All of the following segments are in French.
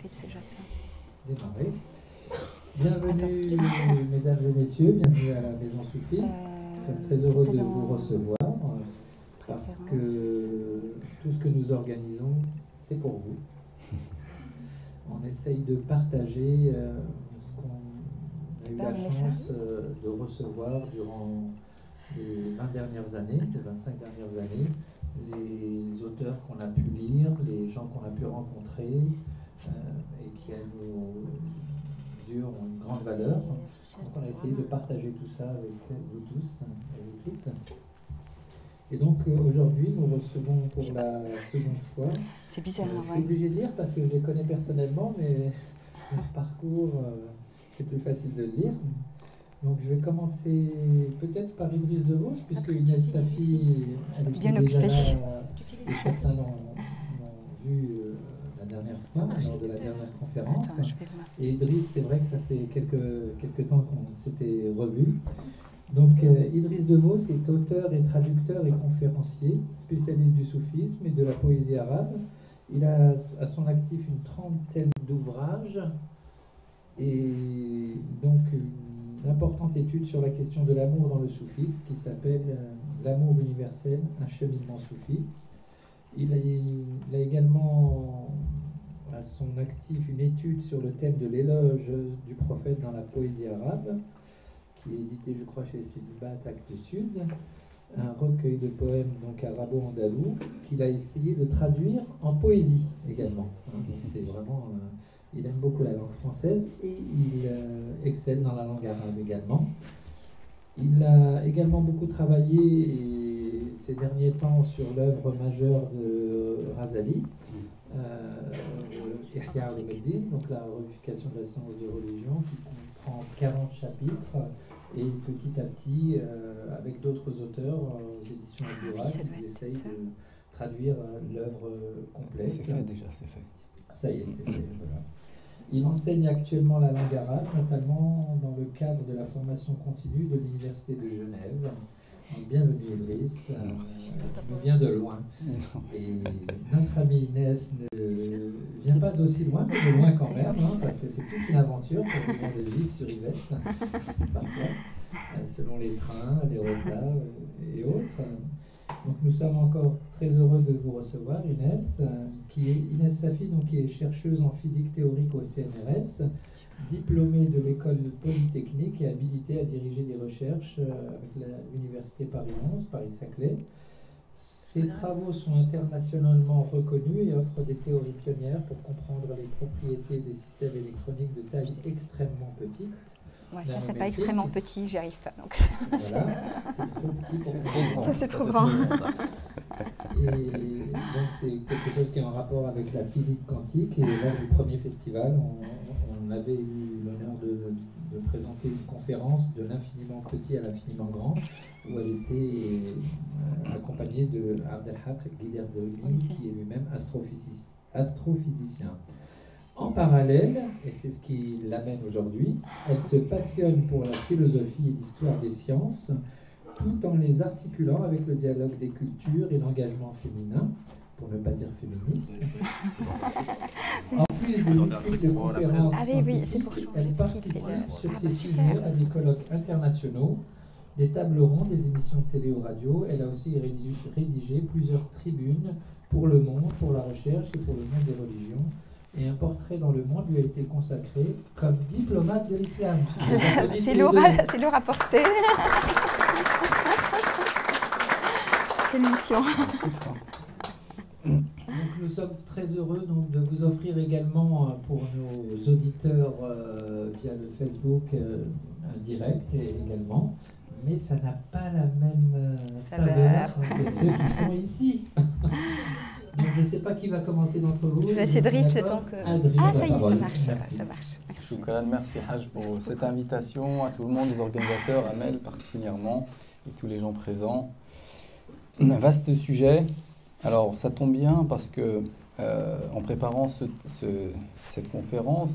Démarrer. Bienvenue, mesdames et messieurs, bienvenue à la Maison Soufie. Nous sommes très heureux de vous recevoir parce que tout ce que nous organisons, c'est pour vous. On essaye de partager ce qu'on a eu la chance de recevoir durant les 20 dernières années, les 25 dernières années, les auteurs qu'on a pu lire, les gens qu'on a pu rencontrer et qui à nos yeux ont une grande valeur. Donc on a essayé de partager tout ça avec vous tous et vous toutes. Et donc aujourd'hui, nous recevons pour la seconde fois. C'est bizarre, je suis obligé de lire parce que je les connais personnellement, mais leur parcours, c'est plus facile de le lire. Donc je vais commencer peut-être par Idriss Devos, puisque Inès Safi, elle était déjà là, et certains l'ont vu la dernière fois, lors de la dernière conférence. Et Idriss, c'est vrai que ça fait quelques temps qu'on s'était revus. Donc Idriss Devos est auteur et traducteur et conférencier, spécialiste du soufisme et de la poésie arabe. Il a à son actif une trentaine d'ouvrages et donc une importante étude sur la question de l'amour dans le soufisme qui s'appelle L'amour universel, un cheminement soufi. Il a également à son actif une étude sur le thème de l'éloge du prophète dans la poésie arabe, qui est édité, je crois, chez Sinibat, Actes Sud, un recueil de poèmes donc arabo-andalou qu'il a essayé de traduire en poésie également. Donc c'est vraiment, il aime beaucoup la langue française et il excelle dans la langue arabe également. Il a également beaucoup travaillé ces derniers temps sur l'œuvre majeure de Razali, Ihya al-Muddin, donc la réunification de la science de religion, qui comprend 40 chapitres, et petit à petit, avec d'autres auteurs aux éditions Agora, ils essayent de traduire l'œuvre complète. C'est fait déjà, c'est fait. Ça y est, c'est fait, voilà. Il enseigne actuellement la langue arabe, notamment dans le cadre de la formation continue de l'Université de Genève. Donc, bienvenue Idriss, qui nous vient de loin. Et notre ami Inès ne vient pas d'aussi loin, mais de loin quand même, parce que c'est toute une aventure pour venir de vivre sur Yvette, parfois, selon les trains, les retards et autres. Donc nous sommes encore très heureux de vous recevoir, Inès, Inès Safi, donc, qui est chercheuse en physique théorique au CNRS, diplômée de l'école polytechnique et habilitée à diriger des recherches avec l'université Paris 11, Paris-Saclay. Ses travaux sont internationalement reconnus et offrent des théories pionnières pour comprendre les propriétés des systèmes électroniques de taille extrêmement petite. Ouais, ça, c'est pas extrêmement petit, j'y arrive pas. Donc. Voilà, c'est trop petit pour moi. Ça, c'est trop grand. Et donc, c'est quelque chose qui est en rapport avec la physique quantique. Et lors du premier festival, on avait eu l'honneur de présenter une conférence de l'infiniment petit à l'infiniment grand, où elle était accompagnée de Abdelhak Guiderdouli, qui est lui-même astrophysicien. En parallèle, et c'est ce qui l'amène aujourd'hui, elle se passionne pour la philosophie et l'histoire des sciences, tout en les articulant avec le dialogue des cultures et l'engagement féminin, pour ne pas dire féministe. En plus de multiples conférences scientifiques, elle participe sur ces sujets à des colloques internationaux, des tables rondes, des émissions de télé ou radio. Elle a aussi rédigé plusieurs tribunes pour Le Monde, pour la recherche et pour le monde des religions. Et un portrait dans Le Monde lui a été consacré comme diplomate de l'islam. C'est lourd à porter. C'est une mission. Donc nous sommes très heureux donc, de vous offrir également pour nos auditeurs via le Facebook un direct également. Mais ça n'a pas la même saveur que ceux qui sont ici. Donc, je ne sais pas qui va commencer d'entre vous. Je vais laisser Driss le temps que... Ah, ça y est, ça marche. Shukran, merci Haj pour cette invitation, à tout le monde, aux organisateurs, à Mel particulièrement, et tous les gens présents. Un vaste sujet. Alors, ça tombe bien parce que, en préparant cette conférence,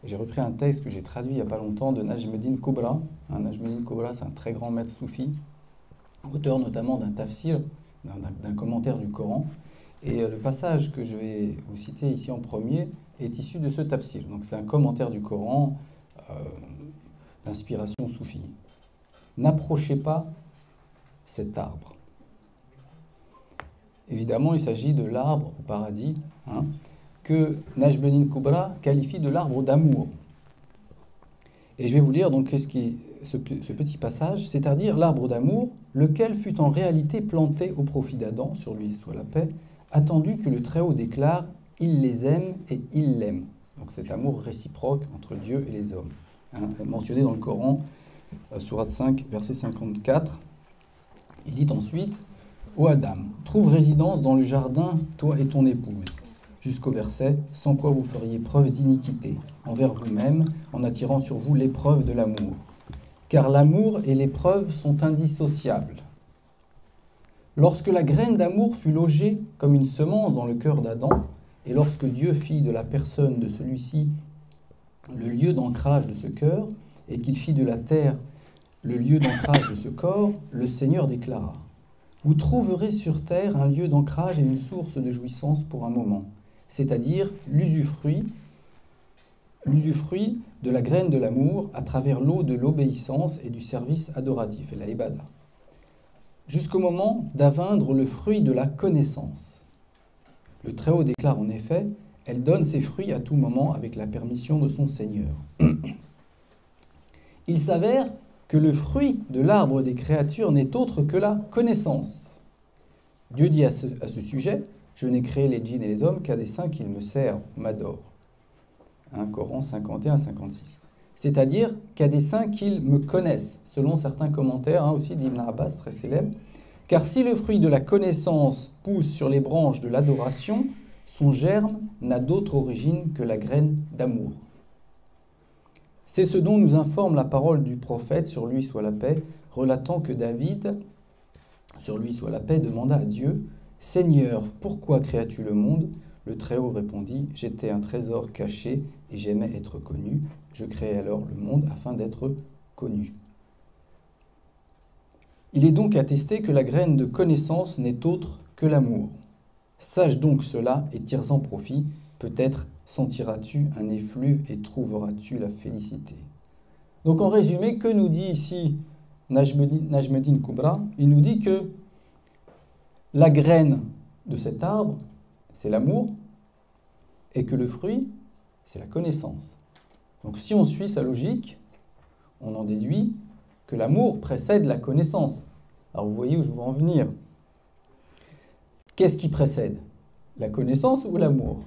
j'ai repris un texte que j'ai traduit il n'y a pas longtemps de Najmuddin Kubra. Najmuddin Kubra, c'est un très grand maître soufi, auteur notamment d'un tafsir, d'un commentaire du Coran. Et le passage que je vais vous citer ici en premier est issu de ce tafsir. Donc c'est un commentaire du Coran d'inspiration soufie. N'approchez pas cet arbre. Évidemment, il s'agit de l'arbre au paradis, que Najm Kubra qualifie de l'arbre d'amour. Et je vais vous lire donc ce petit passage, c'est-à-dire l'arbre d'amour, lequel fut en réalité planté au profit d'Adam, sur lui soit la paix, attendu que le Très-Haut déclare « Il les aime et il l'aime ». Donc cet amour réciproque entre Dieu et les hommes, mentionné dans le Coran, sourate 5, verset 54. Il dit ensuite « Ô Adam, trouve résidence dans le jardin, toi et ton épouse », jusqu'au verset « Sans quoi vous feriez preuve d'iniquité envers vous-même, en attirant sur vous l'épreuve de l'amour. Car l'amour et l'épreuve sont indissociables. Lorsque la graine d'amour fut logée comme une semence dans le cœur d'Adam, et lorsque Dieu fit de la personne de celui-ci le lieu d'ancrage de ce cœur, et qu'il fit de la terre le lieu d'ancrage de ce corps, le Seigneur déclara : vous trouverez sur terre un lieu d'ancrage et une source de jouissance pour un moment, c'est-à-dire l'usufruit de la graine de l'amour à travers l'eau de l'obéissance et du service adoratif, et la ibada, jusqu'au moment d'aveindre le fruit de la connaissance. Le Très-Haut déclare en effet : elle donne ses fruits à tout moment avec la permission de son Seigneur. Il s'avère que le fruit de l'arbre des créatures n'est autre que la connaissance. Dieu dit à ce sujet : je n'ai créé les djinns et les hommes qu'à des saints qu'ils me servent, m'adorent. Coran 51-56. C'est-à-dire qu'à des saints qu'ils me connaissent, selon certains commentaires aussi d'Ibn Abbas, très célèbre. Car si le fruit de la connaissance pousse sur les branches de l'adoration, son germe n'a d'autre origine que la graine d'amour. C'est ce dont nous informe la parole du prophète, sur lui soit la paix, relatant que David, sur lui soit la paix, demanda à Dieu : Seigneur, pourquoi créas-tu le monde ? Le Très-Haut répondit : j'étais un trésor caché et j'aimais être connu. Je créai alors le monde afin d'être connu. Il est donc attesté que la graine de connaissance n'est autre que l'amour. Sache donc cela et tire-en profit. Peut-être sentiras-tu un effluve et trouveras-tu la félicité. Donc en résumé, que nous dit ici Najm Kubra ? Il nous dit que la graine de cet arbre, c'est l'amour, et que le fruit, c'est la connaissance. Donc si on suit sa logique, on en déduit que l'amour précède la connaissance. Alors vous voyez où je veux en venir. Qu'est-ce qui précède ? La connaissance ou l'amour ?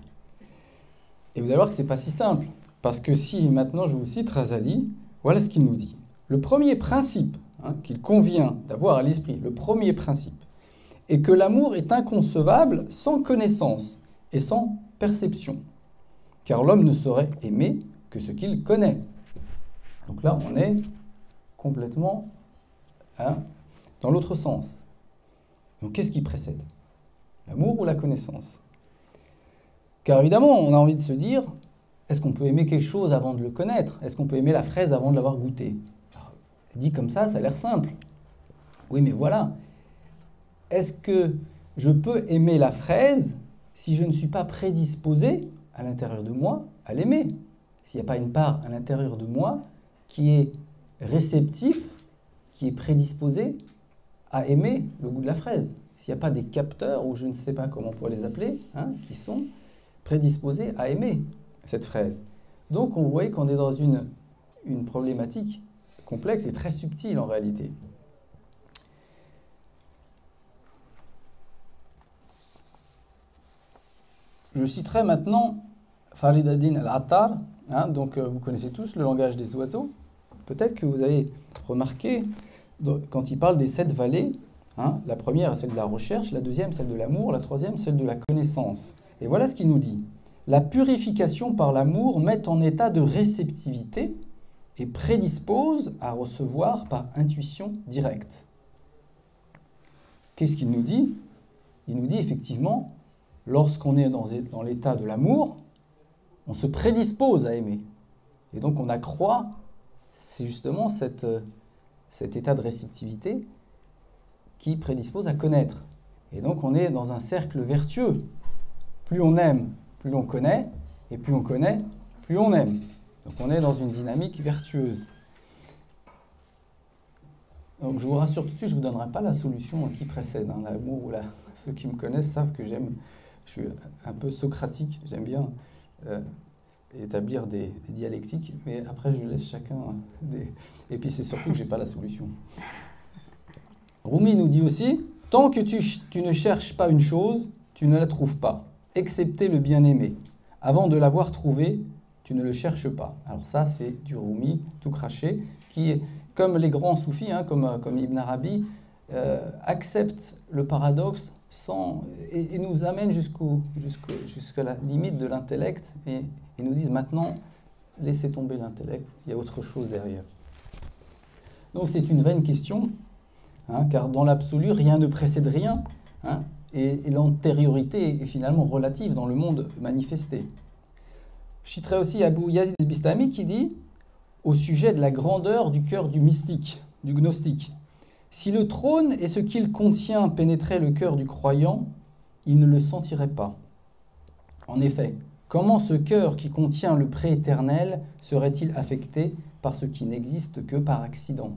Et vous allez voir que ce n'est pas si simple. Parce que si maintenant je vous cite Razali, voilà ce qu'il nous dit. Le premier principe qu'il convient d'avoir à l'esprit, le premier principe, est que l'amour est inconcevable sans connaissance et sans perception. Car l'homme ne saurait aimer que ce qu'il connaît. Donc là, on est complètement dans l'autre sens. Donc qu'est-ce qui précède ? L'amour ou la connaissance ? Car évidemment, on a envie de se dire, est-ce qu'on peut aimer quelque chose avant de le connaître ? Est-ce qu'on peut aimer la fraise avant de l'avoir goûtée ? Alors, dit comme ça a l'air simple. Oui, mais voilà. Est-ce que je peux aimer la fraise si je ne suis pas prédisposé à l'intérieur de moi à l'aimer ? S'il n'y a pas une part à l'intérieur de moi qui est réceptif, qui est prédisposé à aimer le goût de la fraise. S'il n'y a pas des capteurs, ou je ne sais pas comment on pourrait les appeler, qui sont prédisposés à aimer cette fraise. Donc on voit qu'on est dans une problématique complexe et très subtile en réalité. Je citerai maintenant Farid ad-Din al-Attar, donc vous connaissez tous le langage des oiseaux. Peut-être que vous avez remarqué, quand il parle des 7 vallées, la première est celle de la recherche, la deuxième celle de l'amour, la troisième celle de la connaissance. Et voilà ce qu'il nous dit. La purification par l'amour met en état de réceptivité et prédispose à recevoir par intuition directe. Qu'est-ce qu'il nous dit ? Il nous dit effectivement, lorsqu'on est dans l'état de l'amour, on se prédispose à aimer. Et donc on accroît, c'est justement cet état de réceptivité qui prédispose à connaître. Et donc on est dans un cercle vertueux. Plus on aime, plus on connaît, et plus on connaît, plus on aime. Donc on est dans une dynamique vertueuse. Donc je vous rassure tout de suite, je ne vous donnerai pas la solution qui précède. Hein, l'amour, ceux qui me connaissent savent que je suis un peu socratique, j'aime bien établir des dialectiques, mais après je laisse chacun Et puis c'est surtout que je n'ai pas la solution. Rumi nous dit aussi, tant que tu ne cherches pas une chose, tu ne la trouves pas, excepté le bien-aimé. Avant de l'avoir trouvé, tu ne le cherches pas. Alors ça, c'est du Rumi, tout craché, qui est, comme les grands soufis, hein, comme Ibn Arabi, accepte le paradoxe et nous amène jusqu'à la limite de l'intellect et nous disent maintenant, laissez tomber l'intellect, il y a autre chose derrière. Donc c'est une vaine question, hein, car dans l'absolu, rien ne précède rien, hein, et l'antériorité est finalement relative dans le monde manifesté. Je citerai aussi Abou Yazid al-Bistami qui dit, au sujet de la grandeur du cœur du mystique, du gnostique, si le trône et ce qu'il contient pénétraient le cœur du croyant, il ne le sentirait pas. En effet, comment ce cœur qui contient le prééternel serait-il affecté par ce qui n'existe que par accident?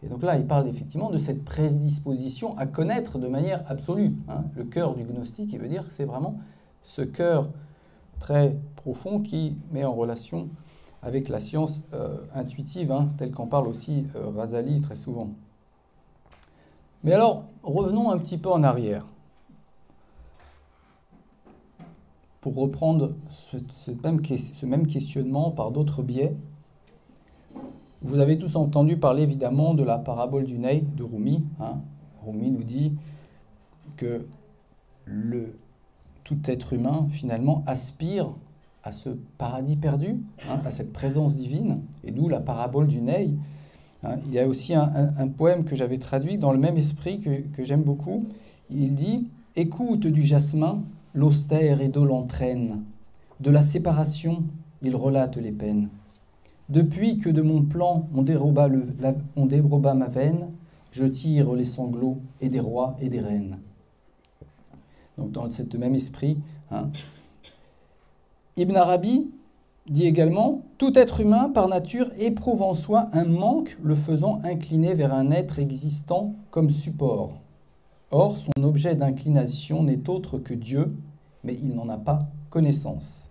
Et donc là, il parle effectivement de cette prédisposition à connaître de manière absolue. Hein. Le cœur du gnostique, il veut dire que c'est vraiment ce cœur très profond qui met en relation avec la science intuitive, hein, telle qu'en parle aussi Razali très souvent. Mais alors, revenons un petit peu en arrière, pour reprendre ce même questionnement par d'autres biais. Vous avez tous entendu parler évidemment de la parabole du Ney de Rumi. Hein. Rumi nous dit que tout être humain finalement aspire à ce paradis perdu, hein, à cette présence divine, et d'où la parabole du Ney. Hein. Il y a aussi un poème que j'avais traduit dans le même esprit que j'aime beaucoup. Il dit « Écoute du jasmin, l'austère et l'entraîne. De la séparation, il relate les peines. Depuis que de mon plan on déroba ma veine, je tire les sanglots et des rois et des reines. » Donc dans ce même esprit, hein. Ibn Arabi dit également « Tout être humain, par nature, éprouve en soi un manque le faisant incliner vers un être existant comme support. Or, son objet d'inclination n'est autre que Dieu, mais il n'en a pas connaissance.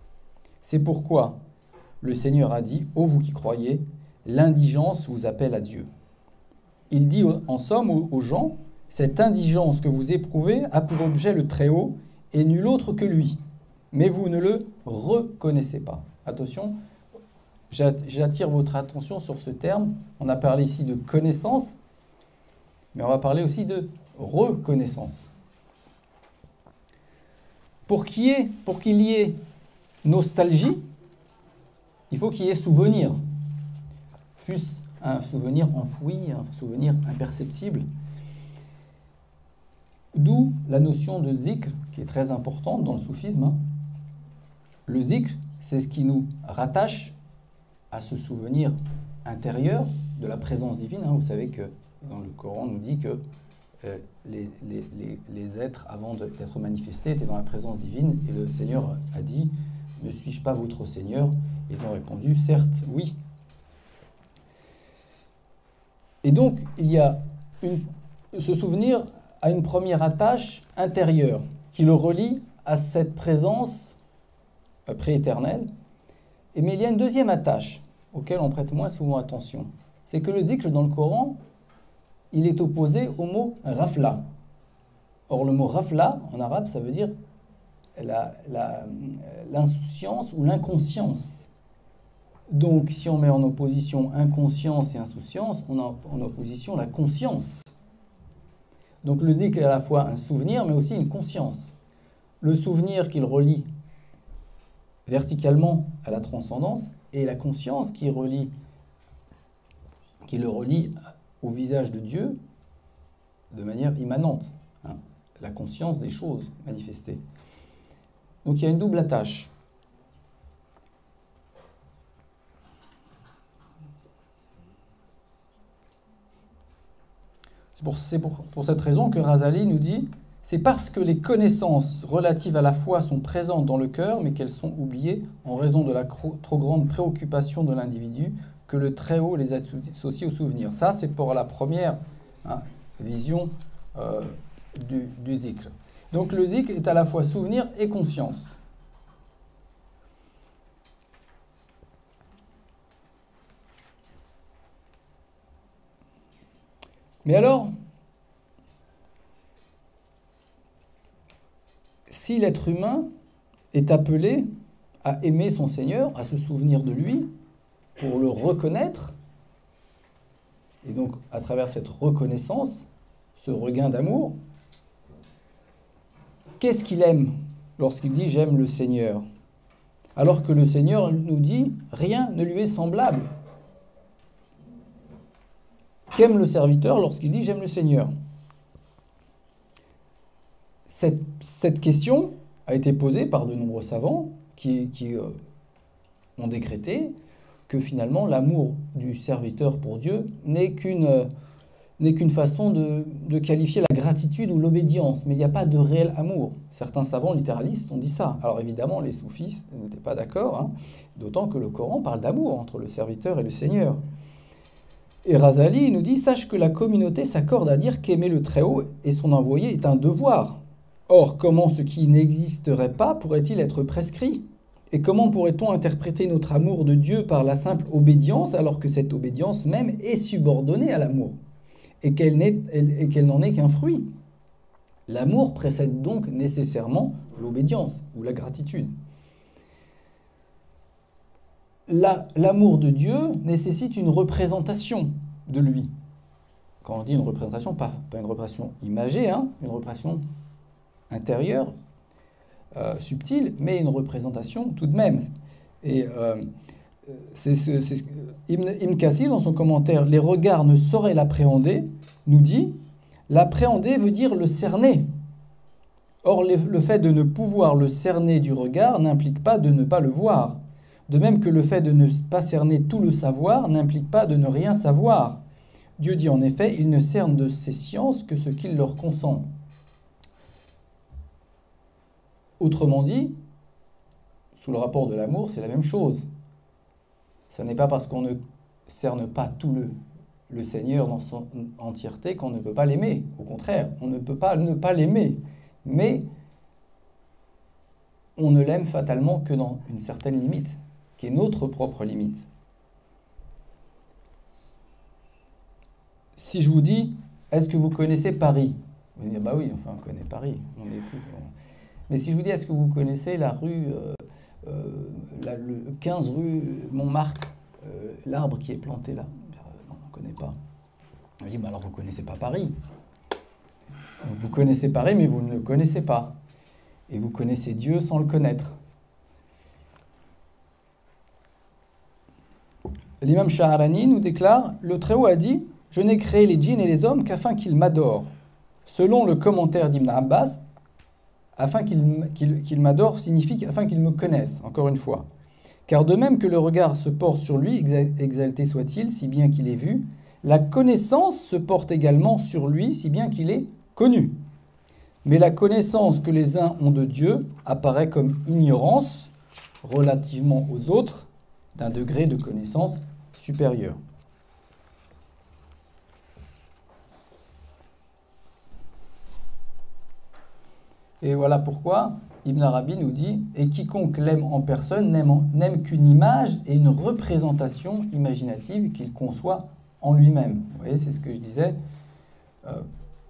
C'est pourquoi le Seigneur a dit, ô vous qui croyez, l'indigence vous appelle à Dieu. Il dit en somme aux gens, cette indigence que vous éprouvez a pour objet le Très-Haut et nul autre que lui, mais vous ne le reconnaissez pas. Attention, j'attire votre attention sur ce terme. On a parlé ici de connaissance, mais on va parler aussi de reconnaissance. Pour qu'il y ait nostalgie, il faut qu'il y ait souvenir. Fût-ce un souvenir enfoui, un souvenir imperceptible. D'où la notion de dhikr, qui est très importante dans le soufisme. Hein. Le dhikr, c'est ce qui nous rattache à ce souvenir intérieur de la présence divine. Hein. Vous savez que dans le Coran, on nous dit que les êtres, avant d'être manifestés, étaient dans la présence divine. Et le Seigneur a dit, « Ne suis-je pas votre Seigneur ?» Ils ont répondu, « Certes, oui. » Et donc, il y a ce souvenir a une première attache intérieure qui le relie à cette présence prééternelle. Mais il y a une deuxième attache auquel on prête moins souvent attention. C'est que le dhikr dans le Coran, il est opposé au mot rafla. Or, le mot rafla, en arabe, ça veut dire l'insouciance ou l'inconscience. Donc, si on met en opposition inconscience et insouciance, on a en opposition la conscience. Donc, le dhikr est à la fois un souvenir, mais aussi une conscience. Le souvenir qu'il relie verticalement à la transcendance, et la conscience qui le relie au visage de Dieu de manière immanente. Hein, la conscience des choses manifestées. Donc, il y a une double attache. C'est pour cette raison que Razali nous dit « c'est parce que les connaissances relatives à la foi sont présentes dans le cœur, mais qu'elles sont oubliées en raison de la trop grande préoccupation de l'individu, que le Très-Haut les associe au souvenir. Ça, c'est pour la première vision du dhikr. Donc le dhikr est à la fois souvenir et conscience. Mais alors, si l'être humain est appelé à aimer son Seigneur, à se souvenir de lui, pour le reconnaître, et donc à travers cette reconnaissance, ce regain d'amour, qu'est-ce qu'il aime lorsqu'il dit « j'aime le Seigneur » alors que le Seigneur nous dit « rien ne lui est semblable ». Qu'aime le serviteur lorsqu'il dit « j'aime le Seigneur » Cette question a été posée par de nombreux savants qui ont décrété que finalement l'amour du serviteur pour Dieu n'est qu'une façon de qualifier la gratitude ou l'obédience, mais il n'y a pas de réel amour. Certains savants littéralistes ont dit ça. Alors évidemment, les soufis n'étaient pas d'accord, d'autant que le Coran parle d'amour entre le serviteur et le Seigneur. Et Razali nous dit « Sache que la communauté s'accorde à dire qu'aimer le Très-Haut et son envoyé est un devoir. Or, comment ce qui n'existerait pas pourrait-il être prescrit ? Et comment pourrait-on interpréter notre amour de Dieu par la simple obédience alors que cette obédience même est subordonnée à l'amour et qu'elle n'en est qu'un fruit ? L'amour précède donc nécessairement l'obédience ou la gratitude. L'amour de Dieu nécessite une représentation de lui. Quand on dit une représentation, pas une représentation imagée, une représentation intérieure, subtile, mais une représentation tout de même. Et Ibn Kathir, dans son commentaire « Les regards ne sauraient l'appréhender », nous dit « L'appréhender veut dire le cerner. Or, le fait de ne pouvoir le cerner du regard n'implique pas de ne pas le voir. De même que le fait de ne pas cerner tout le savoir n'implique pas de ne rien savoir. Dieu dit en effet, il ne cerne de ses sciences que ce qu'il leur consent. » Autrement dit, sous le rapport de l'amour, c'est la même chose. Ce n'est pas parce qu'on ne cerne pas tout le Seigneur dans son entièreté qu'on ne peut pas l'aimer. Au contraire, on ne peut pas ne pas l'aimer. Mais on ne l'aime fatalement que dans une certaine limite, qui est notre propre limite. Si je vous dis, est-ce que vous connaissez Paris ? Vous allez dire, bah oui, enfin on connaît Paris, on est tout. Mais si je vous dis, est-ce que vous connaissez la rue, le 15 rue Montmartre, l'arbre qui est planté là ? Non, on ne connaît pas. Je dis, bah alors vous ne connaissez pas Paris. Donc, vous connaissez Paris, mais vous ne le connaissez pas. Et vous connaissez Dieu sans le connaître. L'imam Shahrani nous déclare, le Très-Haut a dit, je n'ai créé les djinns et les hommes qu'afin qu'ils m'adorent. Selon le commentaire d'Ibn Abbas, afin qu'il m'adore signifie afin qu'il me connaisse, encore une fois. Car de même que le regard se porte sur lui, exalté soit-il, si bien qu'il est vu, la connaissance se porte également sur lui, si bien qu'il est connu. Mais la connaissance que les uns ont de Dieu apparaît comme ignorance relativement aux autres d'un degré de connaissance supérieur. Et voilà pourquoi Ibn Arabi nous dit « Et quiconque l'aime en personne n'aime qu'une image et une représentation imaginative qu'il conçoit en lui-même. » Vous voyez, c'est ce que je disais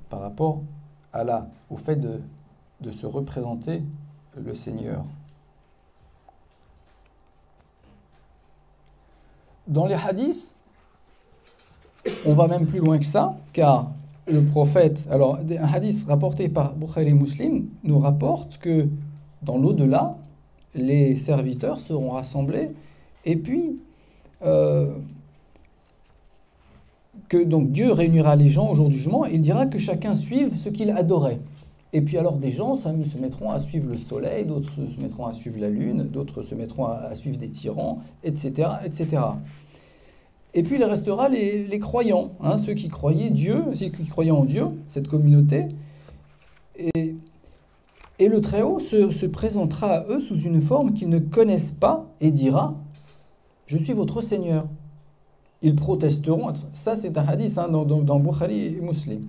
par rapport au fait de se représenter le Seigneur. Dans les hadiths, on va même plus loin que ça, car le prophète, alors un hadith rapporté par Bukhari Muslim nous rapporte que dans l'au-delà, les serviteurs seront rassemblés et puis que donc Dieu réunira les gens au jour du jugement et il dira que chacun suive ce qu'il adorait. Et puis alors des gens se mettront à suivre le soleil, d'autres se mettront à suivre la lune, d'autres se mettront à suivre des tyrans, etc., etc. Et puis il restera les croyants, ceux qui croyaient Dieu, ceux qui croyaient en Dieu, cette communauté. Et le Très-Haut se présentera à eux sous une forme qu'ils ne connaissent pas et dira « Je suis votre Seigneur ». Ils protesteront, ça c'est un hadith dans Bukhari et Muslim.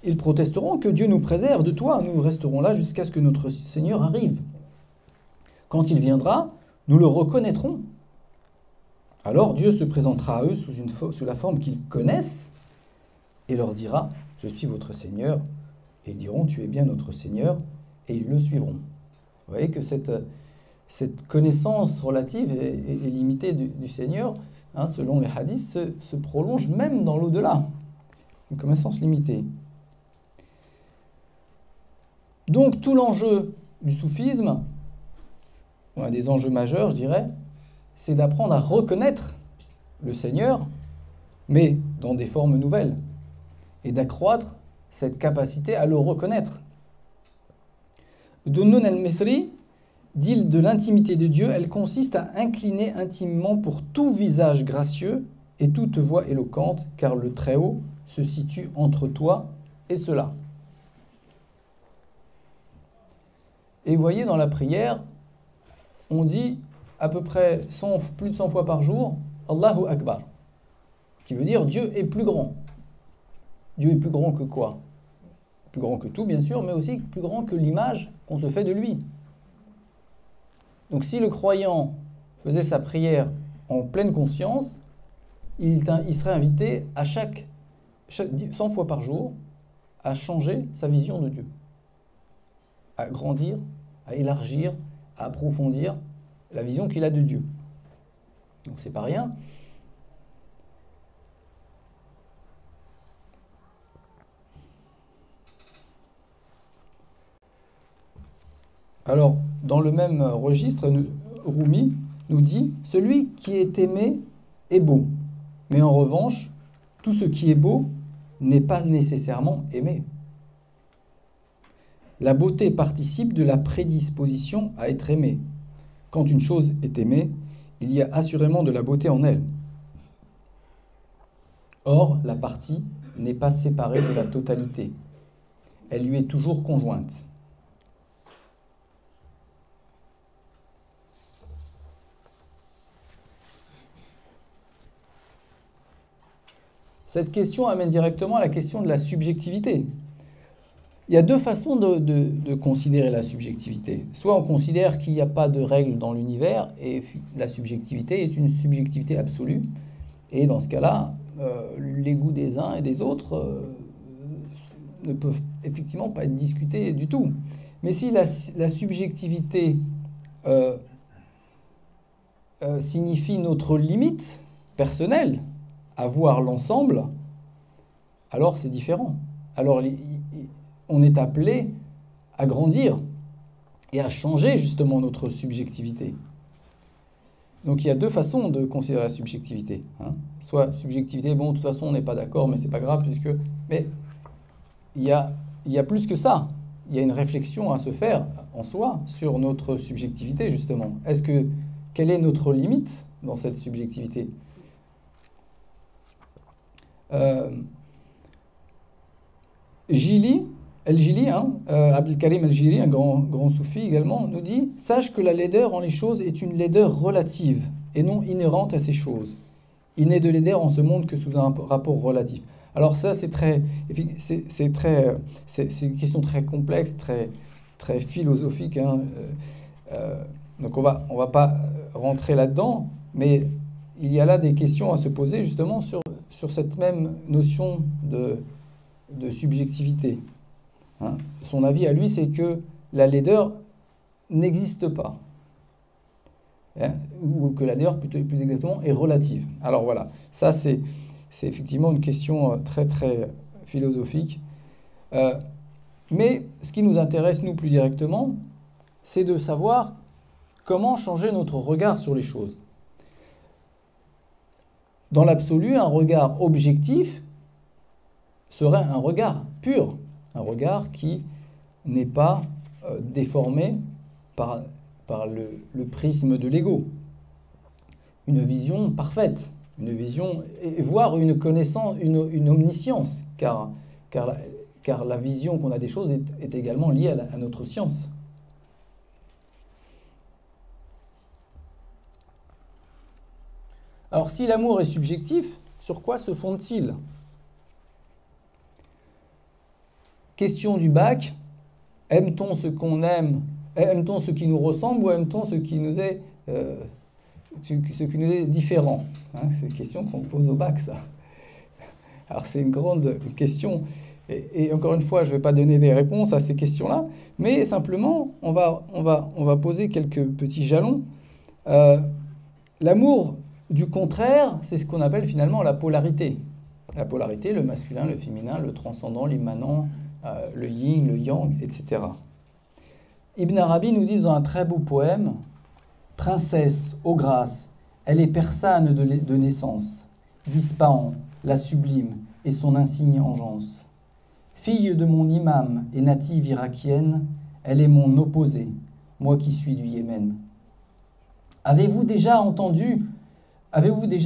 Ils protesteront que Dieu nous préserve de toi, nous resterons là jusqu'à ce que notre Seigneur arrive. Quand il viendra, nous le reconnaîtrons. Alors Dieu se présentera à eux sous la forme qu'ils connaissent et leur dira « Je suis votre Seigneur ». Et ils diront « Tu es bien notre Seigneur » et ils le suivront. Vous voyez que cette connaissance relative et limitée du Seigneur, selon les hadiths, se prolonge même dans l'au-delà. Une connaissance limitée. Donc tout l'enjeu du soufisme, ou un des enjeux majeurs, je dirais, c'est d'apprendre à reconnaître le Seigneur, mais dans des formes nouvelles, et d'accroître cette capacité à le reconnaître. Dunnun al-Misri dit de l'intimité de Dieu, elle consiste à incliner intimement pour tout visage gracieux et toute voix éloquente, car le Très-Haut se situe entre toi et cela. Et vous voyez, dans la prière, on dit à peu près plus de 100 fois par jour « Allahu Akbar », qui veut dire « Dieu est plus grand ». Dieu est plus grand que quoi? Plus grand que tout, bien sûr, mais aussi plus grand que l'image qu'on se fait de lui. Donc si le croyant faisait sa prière en pleine conscience, il serait invité à 100 fois par jour à changer sa vision de Dieu, à grandir, à élargir, à approfondir la vision qu'il a de Dieu. Donc c'est pas rien. Alors, dans le même registre, Rumi nous dit « Celui qui est aimé est beau, mais en revanche, tout ce qui est beau n'est pas nécessairement aimé. La beauté participe de la prédisposition à être aimé. Quand une chose est aimée, il y a assurément de la beauté en elle. Or, la partie n'est pas séparée de la totalité. Elle lui est toujours conjointe. » Cette question amène directement à la question de la subjectivité. Il y a deux façons de considérer la subjectivité. Soit on considère qu'il n'y a pas de règles dans l'univers et la subjectivité est une subjectivité absolue. Et dans ce cas-là, les goûts des uns et des autres ne peuvent effectivement pas être discutés du tout. Mais si la subjectivité signifie notre limite personnelle, à voir l'ensemble, alors c'est différent. Alors on est appelé à grandir et à changer justement notre subjectivité. Donc il y a deux façons de considérer la subjectivité. Soit subjectivité, bon, de toute façon on n'est pas d'accord, mais c'est pas grave, mais il y a plus que ça. Il y a une réflexion à se faire en soi sur notre subjectivité, justement. Quelle est notre limite dans cette subjectivité ? Al-Jili, Abdel Karim Al-Jili, un grand soufi également, nous dit « Sache que la laideur en les choses est une laideur relative et non inhérente à ces choses. Il n'est de laideur en ce monde que sous un rapport relatif. » Alors ça, c'est une question très complexe, très philosophique. Donc on va pas rentrer là-dedans, mais il y a là des questions à se poser justement sur cette même notion de subjectivité. Son avis à lui, c'est que la laideur n'existe pas. Ou que la laideur, plus exactement, est relative. Alors voilà, ça c'est effectivement une question très très philosophique. Mais ce qui nous intéresse, nous, plus directement, c'est de savoir comment changer notre regard sur les choses. Dans l'absolu, un regard objectif serait un regard pur, un regard qui n'est pas déformé par le prisme de l'ego. Une vision parfaite, une vision, voire une connaissance, une omniscience, car car la vision qu'on a des choses est également liée à notre science. Alors si l'amour est subjectif, sur quoi se fonde-t-il? Question du bac, aime-t-on ce qu'on aime, aime-t-on ce qui nous ressemble ou aime-t-on ce qui nous est, différent, hein? C'est une question qu'on pose au bac, ça. Alors c'est une grande question, et encore une fois, je ne vais pas donner des réponses à ces questions-là, mais simplement, on va poser quelques petits jalons. L'amour du contraire, c'est ce qu'on appelle finalement la polarité. La polarité, le masculin, le féminin, le transcendant, l'immanent, le yin, le yang, etc. Ibn Arabi nous dit dans un très beau poème, « Princesse, ô grâce, elle est persane de naissance, d'Ispahan, la sublime, et son insigne engeance. Fille de mon imam et native irakienne, elle est mon opposée, moi qui suis du Yémen. Avez-vous déjà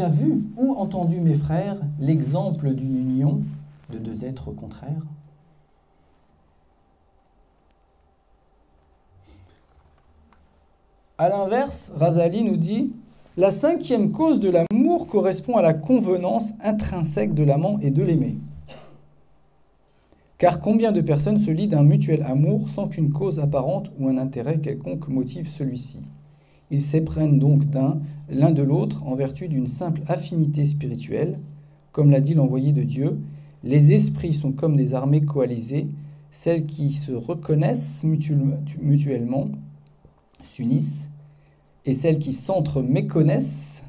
vu ou entendu, mes frères, l'exemple d'une union de deux êtres contraires ? » À l'inverse, Razali nous dit « La cinquième cause de l'amour correspond à la convenance intrinsèque de l'amant et de l'aimé. Car combien de personnes se lient d'un mutuel amour sans qu'une cause apparente ou un intérêt quelconque motive celui-ci ? Ils s'éprennent donc l'un de l'autre en vertu d'une simple affinité spirituelle. Comme l'a dit l'envoyé de Dieu, les esprits sont comme des armées coalisées, celles qui se reconnaissent mutuellement s'unissent, et celles qui s'entre-méconnaissent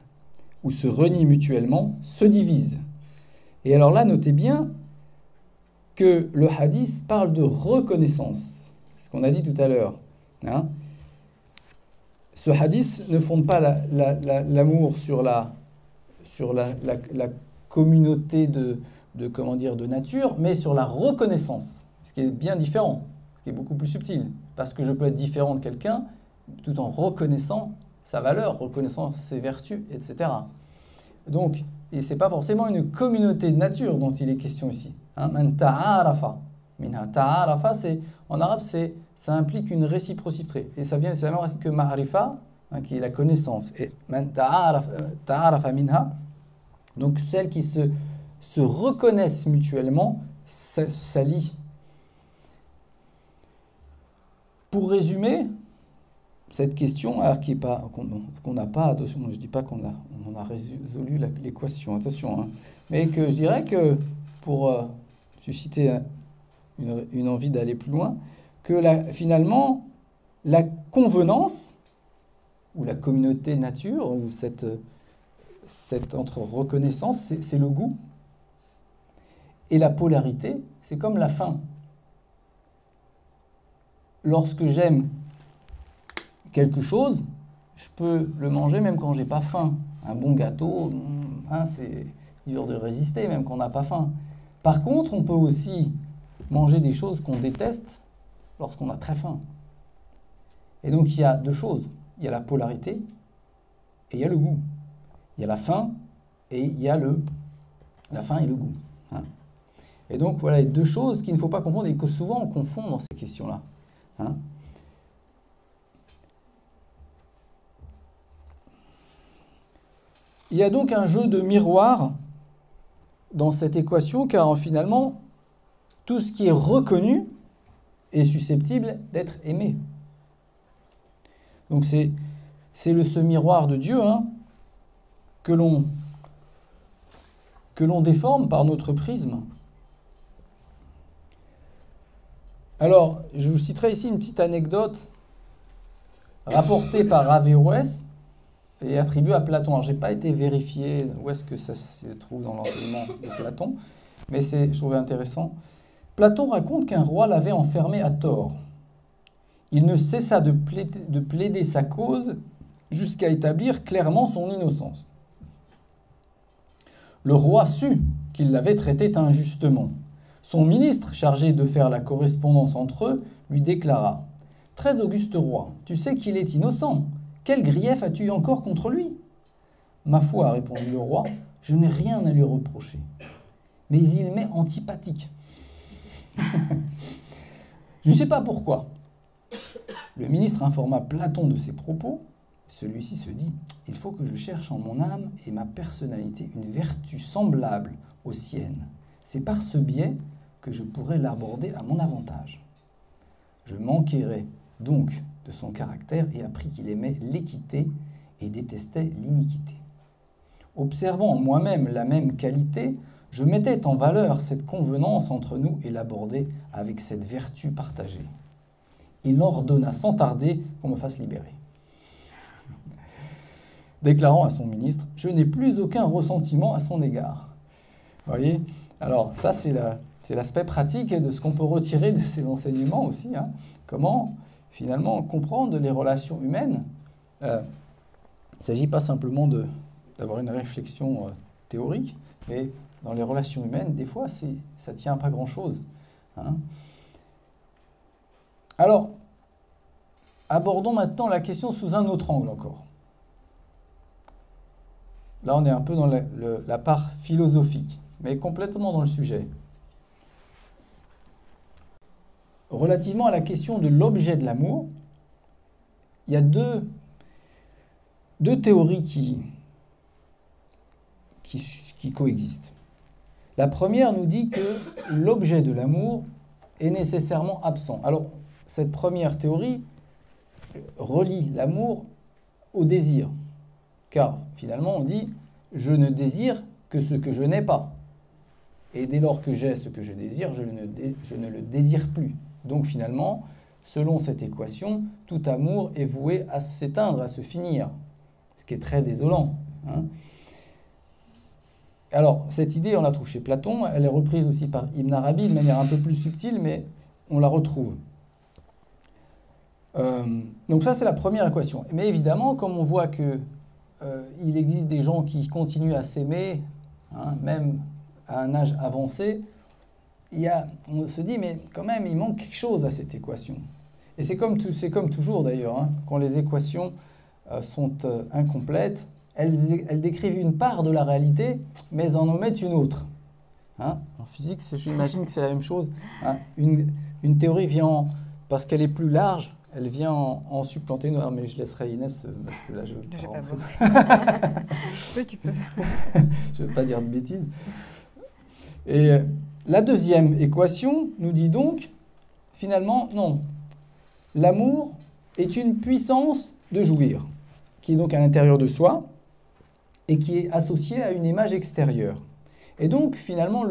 ou se renient mutuellement se divisent. » Et alors là, notez bien que le hadith parle de reconnaissance, ce qu'on a dit tout à l'heure. Hein. Ce hadith ne fonde pas l'amour sur la communauté de nature, mais sur la reconnaissance, ce qui est bien différent, ce qui est beaucoup plus subtil, parce que je peux être différent de quelqu'un tout en reconnaissant sa valeur, reconnaissant ses vertus, etc. Donc, et ce n'est pas forcément une communauté de nature dont il est question ici. Man ta'arafa. Ta'arafa, en arabe, ça implique une réciprocité. Et c'est la même racine que ma'arifa, qui est la connaissance. Et man ta'arafa minha, donc celles qui se reconnaissent mutuellement, s'allient. Pour résumer, cette question, alors qu'on n'a pas, attention, je ne dis pas qu'on a résolu l'équation, attention, hein, mais que je dirais que pour susciter une envie d'aller plus loin, que finalement, la convenance, ou la communauté nature, ou cette entre reconnaissance, c'est le goût, et la polarité, c'est comme la faim. Lorsque j'aime quelque chose, je peux le manger même quand j'ai pas faim. Un bon gâteau, hein, c'est dur de résister même quand on n'a pas faim. Par contre, on peut aussi manger des choses qu'on déteste lorsqu'on a très faim. Et donc il y a deux choses. Il y a la polarité et il y a le goût. Il y a la faim et il y a la faim et le goût. Hein. Et donc voilà les deux choses qu'il ne faut pas confondre et que souvent on confond dans ces questions-là. Hein. Il y a donc un jeu de miroir dans cette équation, car finalement, tout ce qui est reconnu est susceptible d'être aimé. Donc c'est ce miroir de Dieu, hein, que l'on déforme par notre prisme. Alors, je vous citerai ici une petite anecdote rapportée par Averroès et attribuée à Platon. Alors, je n'ai pas été vérifié où est-ce que ça se trouve dans l'enseignement de Platon, mais je trouvais intéressant. Platon raconte qu'un roi l'avait enfermé à tort. Il ne cessa de plaider sa cause jusqu'à établir clairement son innocence. Le roi sut qu'il l'avait traité injustement. Son ministre, chargé de faire la correspondance entre eux, lui déclara « Très auguste roi, tu sais qu'il est innocent. Quel grief as-tu encore contre lui ?»« Ma foi, répondit le roi, je n'ai rien à lui reprocher. Mais il m'est antipathique. » Je ne sais pas pourquoi. Le ministre informa Platon de ses propos. Celui-ci se dit « Il faut que je cherche en mon âme et ma personnalité une vertu semblable aux siennes. C'est par ce biais que je pourrais l'aborder à mon avantage. » Je m'enquérai donc de son caractère et appris qu'il aimait l'équité et détestait l'iniquité. Observant en moi-même la même qualité, je mettais en valeur cette convenance entre nous et l'abordais avec cette vertu partagée. Il ordonna sans tarder qu'on me fasse libérer. Déclarant à son ministre « Je n'ai plus aucun ressentiment à son égard. » Vous voyez? Alors ça, c'est l'aspect pratique de ce qu'on peut retirer de ces enseignements aussi. Hein. Comment, finalement, comprendre les relations humaines. Il ne s'agit pas simplement d'avoir une réflexion théorique, mais dans les relations humaines, des fois, ça ne tient à pas grand-chose. Hein. Alors, abordons maintenant la question sous un autre angle encore. Là, on est un peu dans la part philosophique, mais complètement dans le sujet. Relativement à la question de l'objet de l'amour, il y a deux théories qui coexistent. La première nous dit que l'objet de l'amour est nécessairement absent. Alors, cette première théorie relie l'amour au désir. Car finalement, on dit « je ne désire que ce que je n'ai pas ». Et dès lors que j'ai ce que je désire, je ne le désire plus. Donc finalement, selon cette équation, tout amour est voué à s'éteindre, à se finir. Ce qui est très désolant. Hein. Alors, cette idée, on la trouve chez Platon, elle est reprise aussi par Ibn Arabi de manière un peu plus subtile, mais on la retrouve. Donc ça, c'est la première équation. Mais évidemment, comme on voit que il existe des gens qui continuent à s'aimer, hein, même à un âge avancé, on se dit, mais quand même, il manque quelque chose à cette équation. Et c'est comme toujours d'ailleurs, hein, quand les équations sont incomplètes, elles décrivent une part de la réalité, mais en omettent une autre. Hein. En physique, j'imagine que c'est la même chose. Hein. Une théorie vient, parce qu'elle est plus large, elle vient en supplanter. Non, mais je laisserai Inès, parce que là, je ne veux pas rentrer. Tu peux. Je ne veux pas dire de bêtises. Et la deuxième équation nous dit donc, finalement, non. L'amour est une puissance de jouir, qui est donc à l'intérieur de soi, et qui est associée à une image extérieure. Et donc, finalement,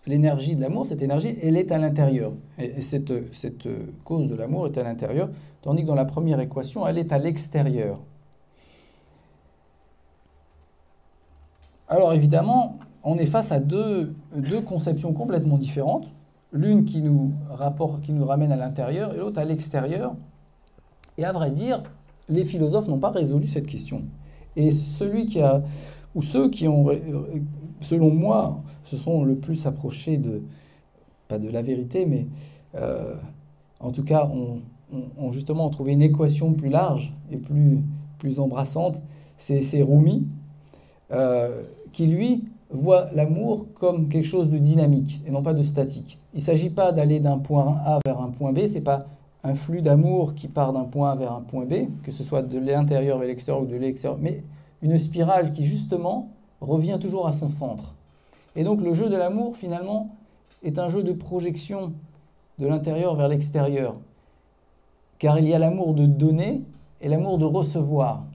l'énergie de l'amour, cette énergie, elle est à l'intérieur. Et cette cause de l'amour est à l'intérieur, tandis que dans la première équation, elle est à l'extérieur. Alors évidemment, on est face à deux conceptions complètement différentes. L'une qui nous ramène à l'intérieur et l'autre à l'extérieur. Et à vrai dire, les philosophes n'ont pas résolu cette question. Et ceux qui ont, selon moi, se sont le plus approchés pas de la vérité, mais en tout cas, ont justement trouvé une équation plus large et plus embrassante. C'est Rumi, qui lui voit l'amour comme quelque chose de dynamique et non pas de statique. Il ne s'agit pas d'aller d'un point A vers un point B, ce n'est pas un flux d'amour qui part d'un point A vers un point B, que ce soit de l'intérieur vers l'extérieur ou de l'extérieur, mais une spirale qui justement revient toujours à son centre. Et donc le jeu de l'amour, finalement, est un jeu de projection de l'intérieur vers l'extérieur. Car il y a l'amour de donner et l'amour de recevoir.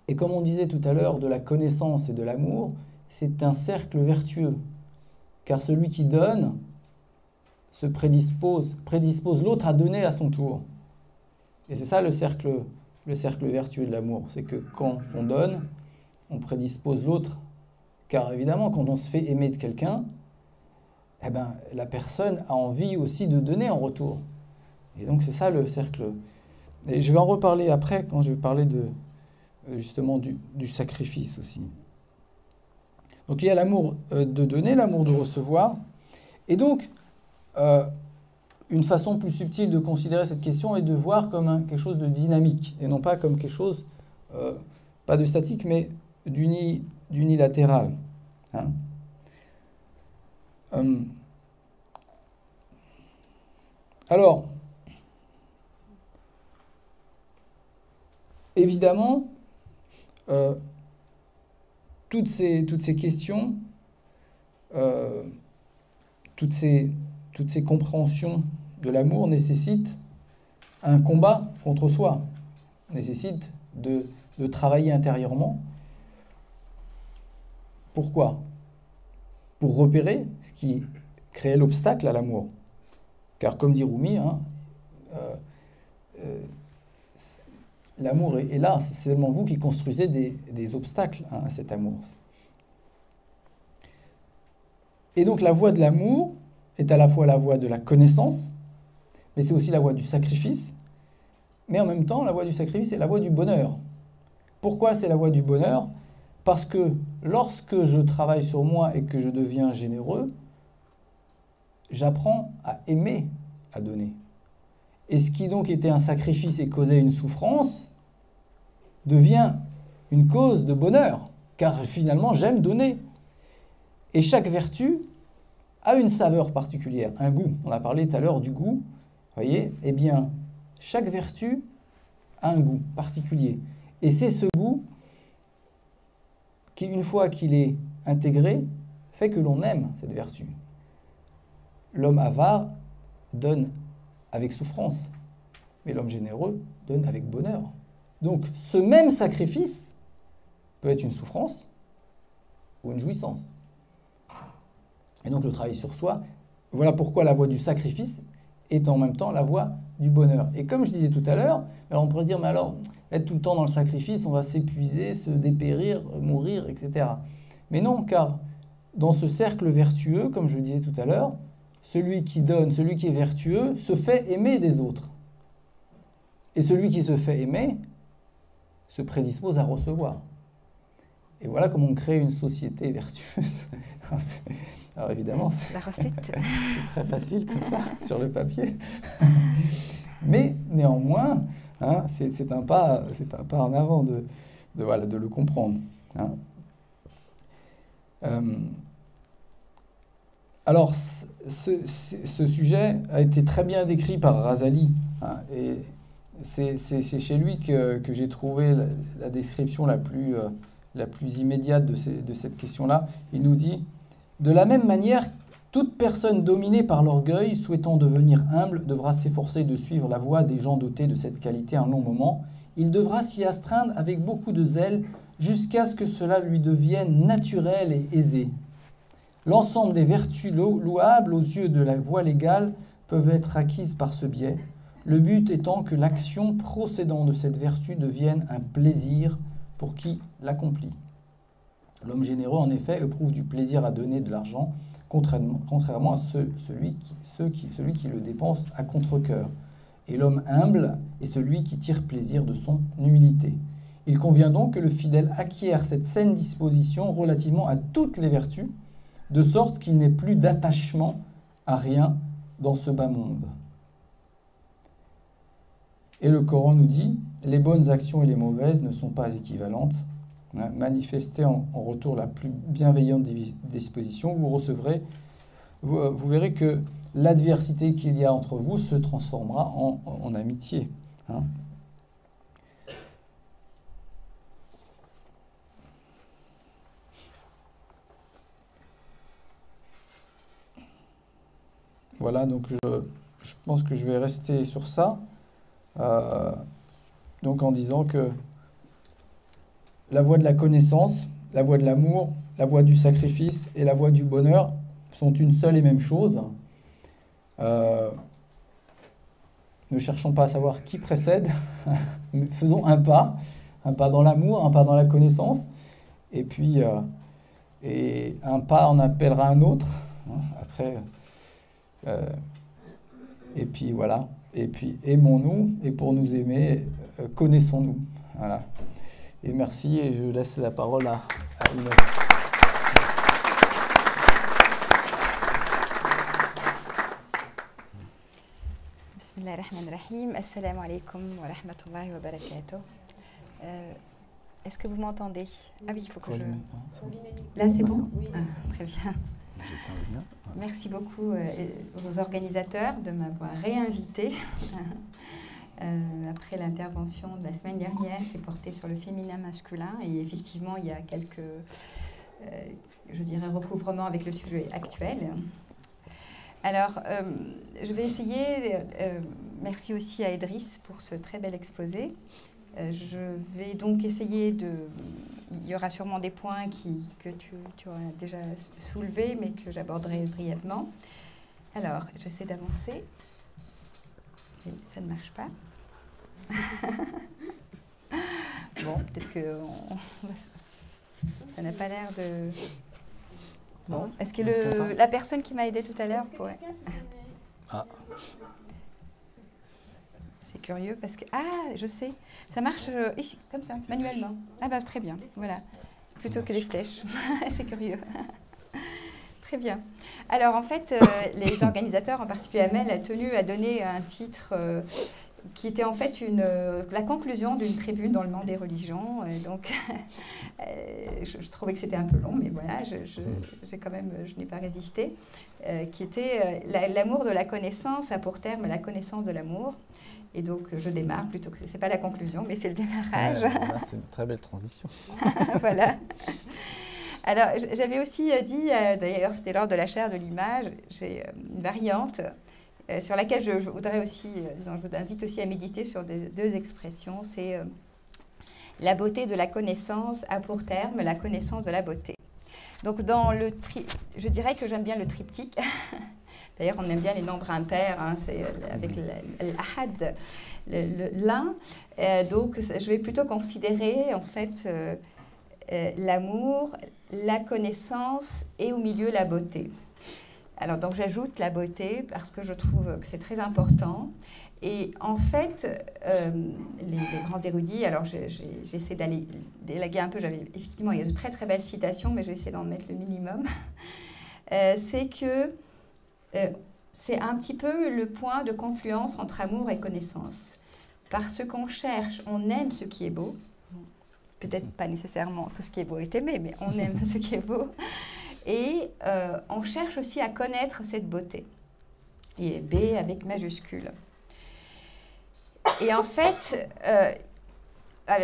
Et comme on disait tout à l'heure de la connaissance et de l'amour, c'est un cercle vertueux. Car celui qui donne se prédispose l'autre à donner à son tour. Et c'est ça le cercle vertueux de l'amour. C'est que quand on donne, on prédispose l'autre. Car évidemment, quand on se fait aimer de quelqu'un, eh ben, la personne a envie aussi de donner en retour. Et donc c'est ça le cercle. Et je vais en reparler après, quand je vais parler justement du sacrifice aussi. Donc il y a l'amour de donner, l'amour de recevoir. Et donc, une façon plus subtile de considérer cette question est de voir comme quelque chose de dynamique, et non pas comme quelque chose, pas de statique, mais d'unilatéral. Hein. Alors, évidemment, toutes ces questions, toutes ces compréhensions de l'amour nécessitent un combat contre soi, nécessitent de travailler intérieurement. Pourquoi? Pour repérer ce qui crée l'obstacle à l'amour. Car comme dit Rumi, l'amour est là, c'est seulement vous qui construisez des obstacles à cet amour. Et donc la voie de l'amour est à la fois la voie de la connaissance, mais c'est aussi la voie du sacrifice, mais en même temps la voie du sacrifice est la voie du bonheur. Pourquoi c'est la voie du bonheur? Parce que lorsque je travaille sur moi et que je deviens généreux, j'apprends à aimer, à donner. Et ce qui donc était un sacrifice et causait une souffrance devient une cause de bonheur, car finalement j'aime donner. Et chaque vertu a une saveur particulière, un goût. On a parlé tout à l'heure du goût, voyez? Eh bien, chaque vertu a un goût particulier. Et c'est ce goût qui, une fois qu'il est intégré, fait que l'on aime cette vertu. L'homme avare donne avec souffrance, mais l'homme généreux donne avec bonheur. Donc, ce même sacrifice peut être une souffrance ou une jouissance. Et donc, le travail sur soi, voilà pourquoi la voie du sacrifice est en même temps la voie du bonheur. Et comme je disais tout à l'heure, alors on pourrait dire, mais alors, être tout le temps dans le sacrifice, on va s'épuiser, se dépérir, mourir, etc. Mais non, car dans ce cercle vertueux, comme je le disais tout à l'heure, celui qui donne, celui qui est vertueux, se fait aimer des autres. Et celui qui se fait aimer se prédispose à recevoir. Et voilà comment on crée une société vertueuse. Alors évidemment, la recette. C'est très facile comme ça, sur le papier. Mais néanmoins, c'est un pas en avant de le comprendre. Alors, ce sujet a été très bien décrit par Razali, et c'est chez lui que j'ai trouvé la description la plus immédiate de cette question-là. Il nous dit « De la même manière, toute personne dominée par l'orgueil, souhaitant devenir humble, devra s'efforcer de suivre la voie des gens dotés de cette qualité un long moment. Il devra s'y astreindre avec beaucoup de zèle jusqu'à ce que cela lui devienne naturel et aisé. L'ensemble des vertus louables aux yeux de la voie légale peuvent être acquises par ce biais, le but étant que l'action procédant de cette vertu devienne un plaisir pour qui l'accomplit. L'homme généreux, en effet, éprouve du plaisir à donner de l'argent, contrairement à celui qui le dépense à contre-cœur. Et l'homme humble est celui qui tire plaisir de son humilité. Il convient donc que le fidèle acquiert cette saine disposition relativement à toutes les vertus, de sorte qu'il n'ait plus d'attachement à rien dans ce bas monde. Et le Coran nous dit, les bonnes actions et les mauvaises ne sont pas équivalentes. Manifestez en retour la plus bienveillante des dispositions, vous verrez que l'adversité qu'il y a entre vous se transformera en amitié. Voilà, donc je pense que je vais rester sur ça, donc en disant que la voie de la connaissance, la voie de l'amour, la voie du sacrifice et la voie du bonheur sont une seule et même chose. Ne cherchons pas à savoir qui précède, mais faisons un pas dans l'amour, un pas dans la connaissance, et puis et un pas en appellera un autre. Après, et puis voilà, et puis aimons-nous, et pour nous aimer, connaissons-nous. Voilà. Et merci, et je laisse la parole à Inès. Bismillahirrahmanirrahim. Assalamu alaikum wa rahmatullahi wa barakatuh. Est-ce que vous m'entendez? Ah oui, il faut que je... Là, c'est bon? Oui. Très bien. Merci beaucoup aux organisateurs de m'avoir réinvité après l'intervention de la semaine dernière qui portait sur le féminin masculin. Et effectivement, il y a quelques, je dirais, recouvrements avec le sujet actuel. Alors, je vais essayer, merci aussi à Idriss pour ce très bel exposé. Je vais donc essayer de... Il y aura sûrement des points que tu auras déjà soulevés, mais que j'aborderai brièvement. Alors, j'essaie d'avancer. Ça ne marche pas. Bon, peut-être que ça n'a pas l'air de... Bon, est-ce que la personne qui m'a aidée tout à l'heure pourrait... Ah. C'est curieux parce que... Ah, je sais. Ça marche ici, comme ça, manuellement. Ah bah très bien, voilà. Plutôt que des flèches. C'est curieux. Très bien. Alors en fait, les organisateurs, en particulier Amel, a tenu à donner un titre qui était en fait la conclusion d'une tribune dans le monde des religions. Donc, je trouvais que c'était un peu long, mais voilà, j'ai quand même, je n'ai pas résisté. Qui était l'amour de la connaissance a pour terme la connaissance de l'amour. Et donc, je démarre plutôt que... C'est pas la conclusion, mais c'est le démarrage. Là, c'est une très belle transition. Voilà. Alors, j'avais aussi dit, d'ailleurs, c'était lors de la chaire de l'image, j'ai une variante sur laquelle je voudrais aussi, disons, je vous invite aussi à méditer sur deux expressions. C'est la beauté de la connaissance a pour terme la connaissance de la beauté. Donc, je dirais que j'aime bien le triptyque. D'ailleurs, on aime bien les nombres impairs, hein, c'est avec l'ahad, l'un. Donc, je vais plutôt considérer, en fait, l'amour, la connaissance et au milieu la beauté. Alors, donc, j'ajoute la beauté parce que je trouve que c'est très important. Et en fait, les grands érudits, alors j'essaie d'aller d'élaguer un peu, effectivement, il y a de très très belles citations, mais je vais essayer d'en mettre le minimum. C'est que c'est un petit peu le point de confluence entre amour et connaissance. Parce qu'on cherche, on aime ce qui est beau. Peut-être pas nécessairement tout ce qui est beau est aimé, mais on aime ce qui est beau. Et on cherche aussi à connaître cette beauté. Et B avec majuscule. Et en fait,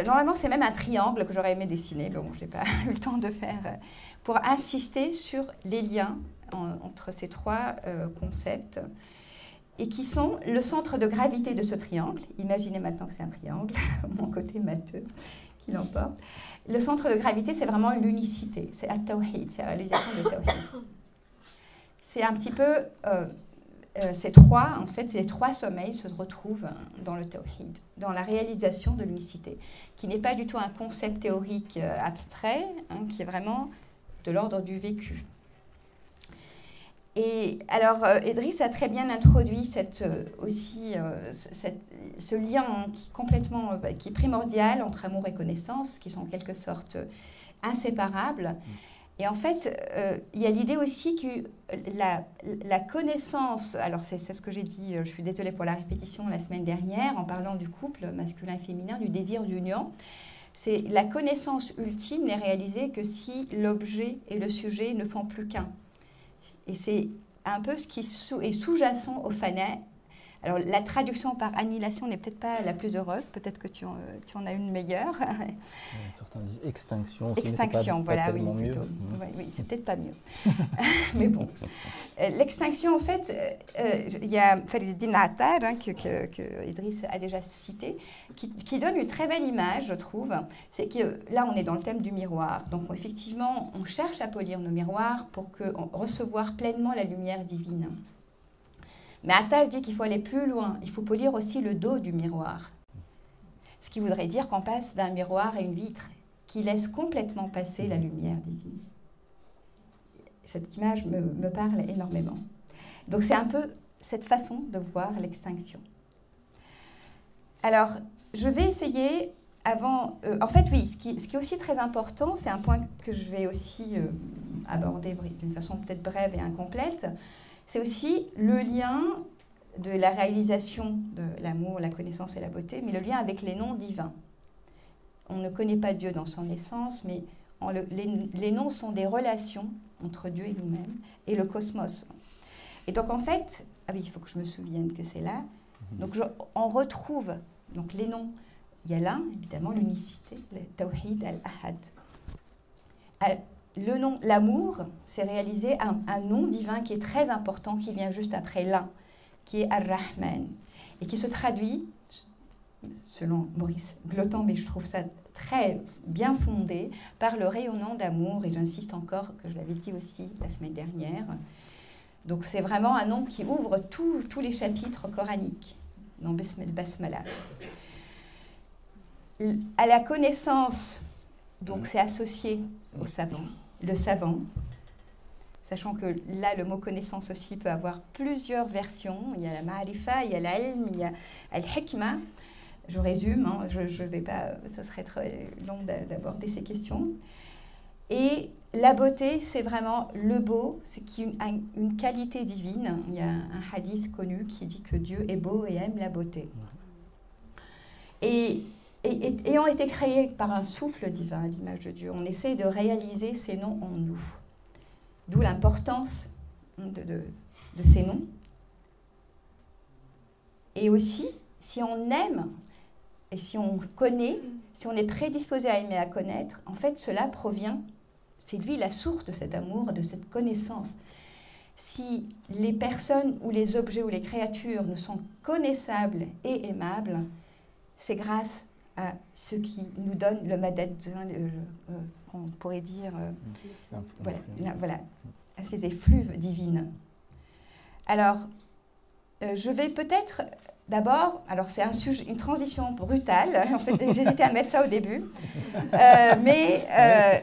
normalement, c'est même un triangle que j'aurais aimé dessiner. Bon, je n'ai pas eu le temps de faire. Pour insister sur les liens entre ces trois concepts et qui sont le centre de gravité de ce triangle. Imaginez maintenant que c'est un triangle, mon côté matheux qui l'emporte. Le centre de gravité, c'est vraiment l'unicité, c'est at-tawhid, c'est la réalisation de tawhid. C'est un petit peu, ces trois sommeils se retrouvent dans le tawhid, dans la réalisation de l'unicité, qui n'est pas du tout un concept théorique abstrait, hein, qui est vraiment de l'ordre du vécu. Et alors, Idriss a très bien introduit ce lien qui est primordial entre amour et connaissance, qui sont en quelque sorte inséparables. Et en fait, il y a l'idée aussi que la connaissance, alors c'est ce que j'ai dit, je suis désolée pour la répétition la semaine dernière, en parlant du couple masculin et féminin, du désir d'union, c'est la connaissance ultime n'est réalisée que si l'objet et le sujet ne font plus qu'un. Et c'est un peu ce qui est sous-jacent au fana. Alors, la traduction par annihilation n'est peut-être pas la plus heureuse. Peut-être que tu en as une meilleure. Certains disent extinction. Extinction, voilà, oui, plutôt. Oui, c'est peut-être pas mieux. Mais bon. L'extinction, en fait, il y a Fariduddin Attar, hein, que Idriss a déjà cité, qui donne une très belle image, je trouve. C'est que là, on est dans le thème du miroir. Donc, effectivement, on cherche à polir nos miroirs pour recevoir pleinement la lumière divine. Mais Attal dit qu'il faut aller plus loin, il faut polir aussi le dos du miroir. Ce qui voudrait dire qu'on passe d'un miroir à une vitre qui laisse complètement passer la lumière divine. Cette image me parle énormément. Donc c'est un peu cette façon de voir l'extinction. Alors, je vais essayer avant... en fait, oui, ce qui est aussi très important, c'est un point que je vais aussi aborder d'une façon peut-être brève et incomplète, c'est aussi le lien de la réalisation de l'amour, la connaissance et la beauté, mais le lien avec les noms divins. On ne connaît pas Dieu dans son essence, mais les noms sont des relations entre Dieu et nous-mêmes, et le cosmos. Et donc en fait, ah oui, il faut que je me souvienne que c'est là. Donc on retrouve donc les noms. Il y a l'un, évidemment, l'unicité, le Tawhid al-Ahad. Le nom, l'amour, c'est réalisé un nom divin qui est très important, qui vient juste après l'un, qui est Ar-Rahman, et qui se traduit, selon Maurice Glottan, mais je trouve ça très bien fondé, par le rayonnant d'amour, et j'insiste encore, que je l'avais dit aussi la semaine dernière. Donc c'est vraiment un nom qui ouvre tous les chapitres coraniques dans Basmala. À la connaissance, donc c'est associé au savant, le savant, sachant que là, le mot connaissance aussi peut avoir plusieurs versions. Il y a la ma'arifa, il y a l'ilm, il y a al-hikma. Je résume, hein, je vais pas, ça serait très long d'aborder ces questions. Et la beauté, c'est vraiment le beau, c'est une qualité divine. Il y a un hadith connu qui dit que Dieu est beau et aime la beauté. Et ayant été créés par un souffle divin, à l'image de Dieu, on essaie de réaliser ces noms en nous. D'où l'importance de ces noms. Et aussi, si on aime et si on connaît, si on est prédisposé à aimer, à connaître, en fait, cela provient, c'est lui la source de cet amour, de cette connaissance. Si les personnes ou les objets ou les créatures ne sont connaissables et aimables, c'est grâce à ce qui nous donne le madad, qu'on pourrait dire, voilà, à ces effluves divines. Alors, je vais peut-être d'abord, alors c'est une transition brutale, en fait j'hésitais à mettre ça au début, mais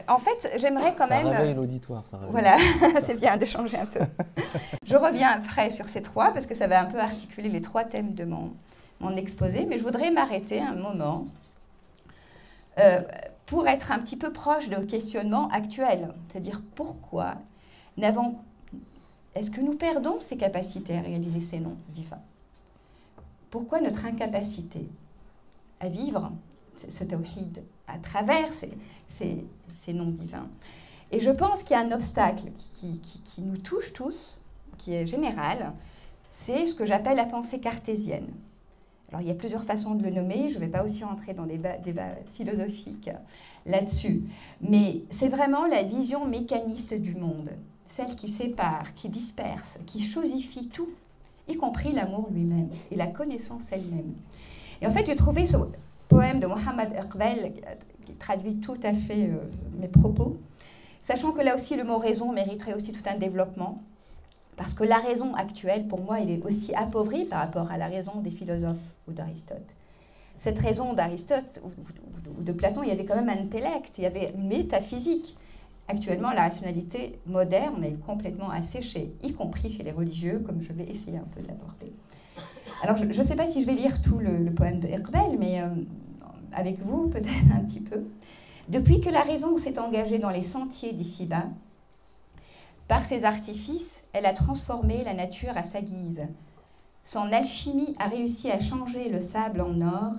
en fait j'aimerais quand même... Ça réveille l'auditoire, ça réveille. Voilà, c'est bien de changer un peu. Je reviens après sur ces trois, parce que ça va un peu articuler les trois thèmes de mon exposé, mais je voudrais m'arrêter un moment pour être un petit peu proche de questionnements actuels, c'est-à-dire pourquoi est-ce que nous perdons ces capacités à réaliser ces noms divins? Pourquoi notre incapacité à vivre ce tawhid à travers ces noms divins? Et je pense qu'il y a un obstacle qui nous touche tous, qui est général, c'est ce que j'appelle la pensée cartésienne. Alors, il y a plusieurs façons de le nommer, je ne vais pas aussi rentrer dans des débats philosophiques là-dessus, mais c'est vraiment la vision mécaniste du monde, celle qui sépare, qui disperse, qui chosifie tout, y compris l'amour lui-même et la connaissance elle-même. Et en fait, j'ai trouvé ce poème de Mohamed Iqbal qui traduit tout à fait mes propos, sachant que là aussi, le mot raison mériterait aussi tout un développement, parce que la raison actuelle, pour moi, elle est aussi appauvrie par rapport à la raison des philosophes ou d'Aristote. Cette raison d'Aristote ou de Platon, il y avait quand même un intellect, il y avait une métaphysique. Actuellement, la rationalité moderne est complètement asséchée, y compris chez les religieux, comme je vais essayer un peu de l'aborder. Alors, je ne sais pas si je vais lire tout le poème de Iqbal, mais avec vous, peut-être un petit peu. Depuis que la raison s'est engagée dans les sentiers d'ici-bas, par ses artifices, elle a transformé la nature à sa guise. Son alchimie a réussi à changer le sable en or,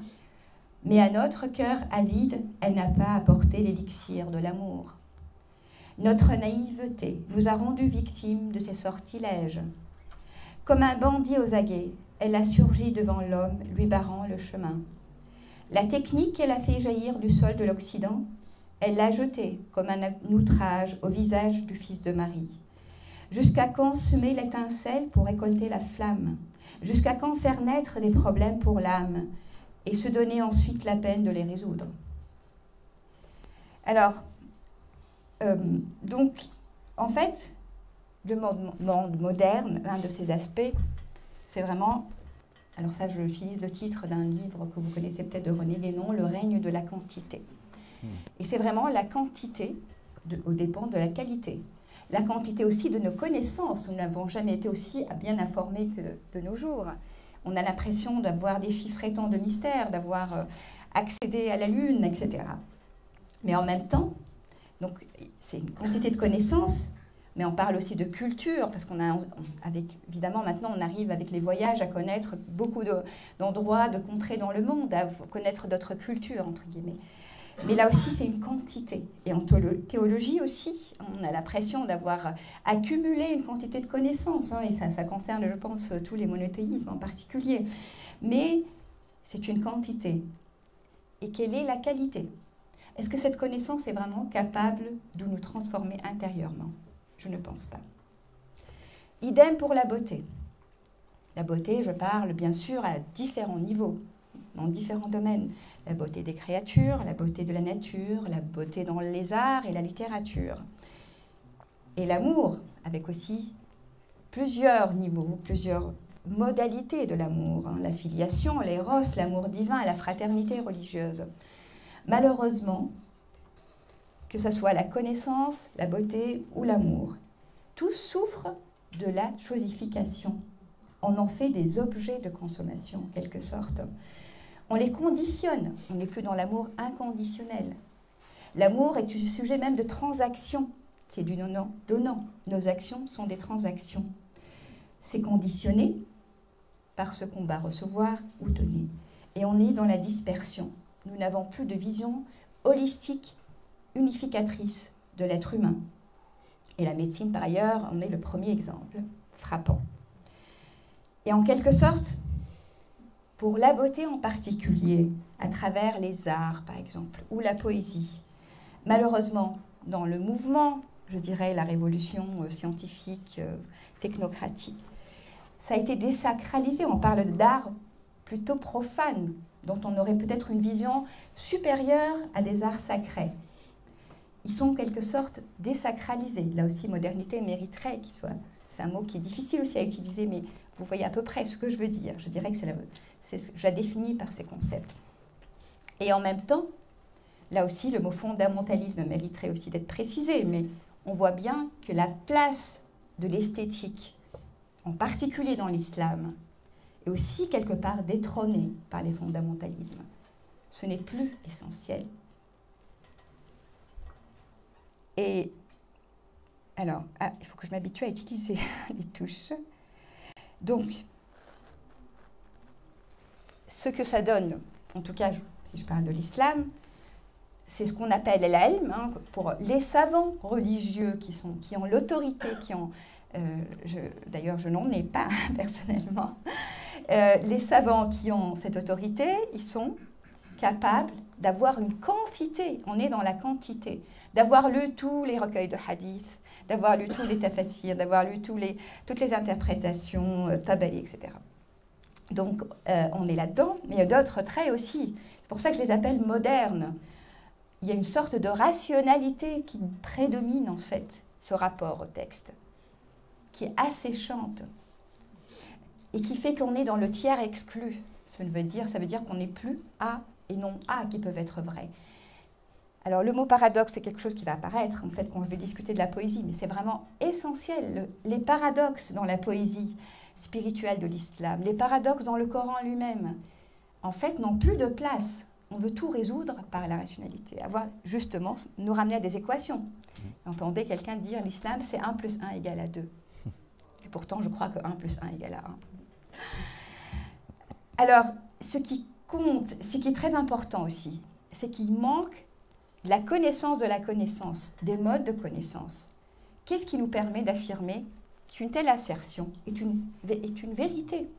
mais à notre cœur avide, elle n'a pas apporté l'élixir de l'amour. Notre naïveté nous a rendus victimes de ses sortilèges. Comme un bandit aux aguets, elle a surgi devant l'homme, lui barrant le chemin. La technique qu'elle a fait jaillir du sol de l'Occident, elle l'a jetée comme un outrage au visage du fils de Marie. Jusqu'à quand semer l'étincelle pour récolter la flamme? Jusqu'à quand faire naître des problèmes pour l'âme et se donner ensuite la peine de les résoudre? Alors, donc, en fait, le monde moderne, l'un de ses aspects, c'est vraiment, alors ça je utilise le titre d'un livre que vous connaissez peut-être de René Guénon, Le règne de la quantité. Et c'est vraiment la quantité aux dépens de la qualité. La quantité aussi de nos connaissances. Nous n'avons jamais été aussi bien informés que de nos jours. On a l'impression d'avoir déchiffré tant de mystères, d'avoir accédé à la Lune, etc. Mais en même temps, donc c'est une quantité de connaissances, mais on parle aussi de culture, parce évidemment, maintenant, on arrive avec les voyages à connaître beaucoup d'endroits, de contrées dans le monde, à connaître d'autres cultures, entre guillemets. Mais là aussi, c'est une quantité. Et en théologie aussi, on a l'impression d'avoir accumulé une quantité de connaissances. Et ça concerne, je pense, tous les monothéismes en particulier. Mais c'est une quantité. Et quelle est la qualité? Est-ce que cette connaissance est vraiment capable de nous transformer intérieurement? Je ne pense pas. Idem pour la beauté. La beauté, je parle bien sûr à différents niveaux, dans différents domaines. La beauté des créatures, la beauté de la nature, la beauté dans les arts et la littérature. Et l'amour, avec aussi plusieurs niveaux, plusieurs modalités de l'amour. La filiation, l'éros, l'amour divin, la fraternité religieuse. Malheureusement, que ce soit la connaissance, la beauté ou l'amour, tous souffrent de la chosification. On en fait des objets de consommation, en quelque sorte. On les conditionne. On n'est plus dans l'amour inconditionnel. L'amour est un sujet même de transaction. C'est du donnant. Nos actions sont des transactions. C'est conditionné par ce qu'on va recevoir ou donner. Et on est dans la dispersion. Nous n'avons plus de vision holistique, unificatrice de l'être humain. Et la médecine, par ailleurs, en est le premier exemple frappant. Et en quelque sorte, pour la beauté en particulier, à travers les arts, par exemple, ou la poésie, malheureusement, dans le mouvement, je dirais, la révolution scientifique, technocratique, ça a été désacralisé. On parle d'art plutôt profane, dont on aurait peut-être une vision supérieure à des arts sacrés. Ils sont en quelque sorte désacralisés. Là aussi, modernité mériterait qu'il soit... C'est un mot qui est difficile aussi à utiliser, mais vous voyez à peu près ce que je veux dire. Je dirais que je la définis par ces concepts. Et en même temps, là aussi, le mot fondamentalisme mériterait aussi d'être précisé, mais on voit bien que la place de l'esthétique, en particulier dans l'islam, est aussi quelque part détrônée par les fondamentalismes. Ce n'est plus essentiel. Et alors, il faut que je m'habitue à utiliser les touches. Donc, ce que ça donne, en tout cas, si je parle de l'islam, c'est ce qu'on appelle l'ilm, pour les savants religieux qui ont l'autorité, d'ailleurs, je n'en ai pas personnellement. Les savants qui ont cette autorité, ils sont capables d'avoir une quantité, on est dans la quantité, d'avoir lu tous les recueils de hadith, d'avoir lu tous les tafasirs, d'avoir lu toutes les interprétations, tabaï, etc. Donc, on est là-dedans, mais il y a d'autres traits aussi. C'est pour ça que je les appelle modernes. Il y a une sorte de rationalité qui prédomine, en fait, ce rapport au texte, qui est asséchante et qui fait qu'on est dans le tiers exclu. Ça veut dire qu'on n'est plus A et non A qui peuvent être vrais. Alors, le mot paradoxe, c'est quelque chose qui va apparaître, en fait, quand je vais discuter de la poésie, mais c'est vraiment essentiel. Les paradoxes dans la poésie spirituelle de l'islam, les paradoxes dans le Coran lui-même, en fait, n'ont plus de place. On veut tout résoudre par la rationalité, justement, nous ramener à des équations. Entendez quelqu'un dire l'islam, c'est 1 plus 1 égale à 2. Et pourtant, je crois que 1 plus 1 égale à 1. Alors, ce qui compte, ce qui est très important aussi, c'est qu'il manque la connaissance de la connaissance, des modes de connaissance. Qu'est-ce qui nous permet d'affirmer qu'une telle assertion est une vérité?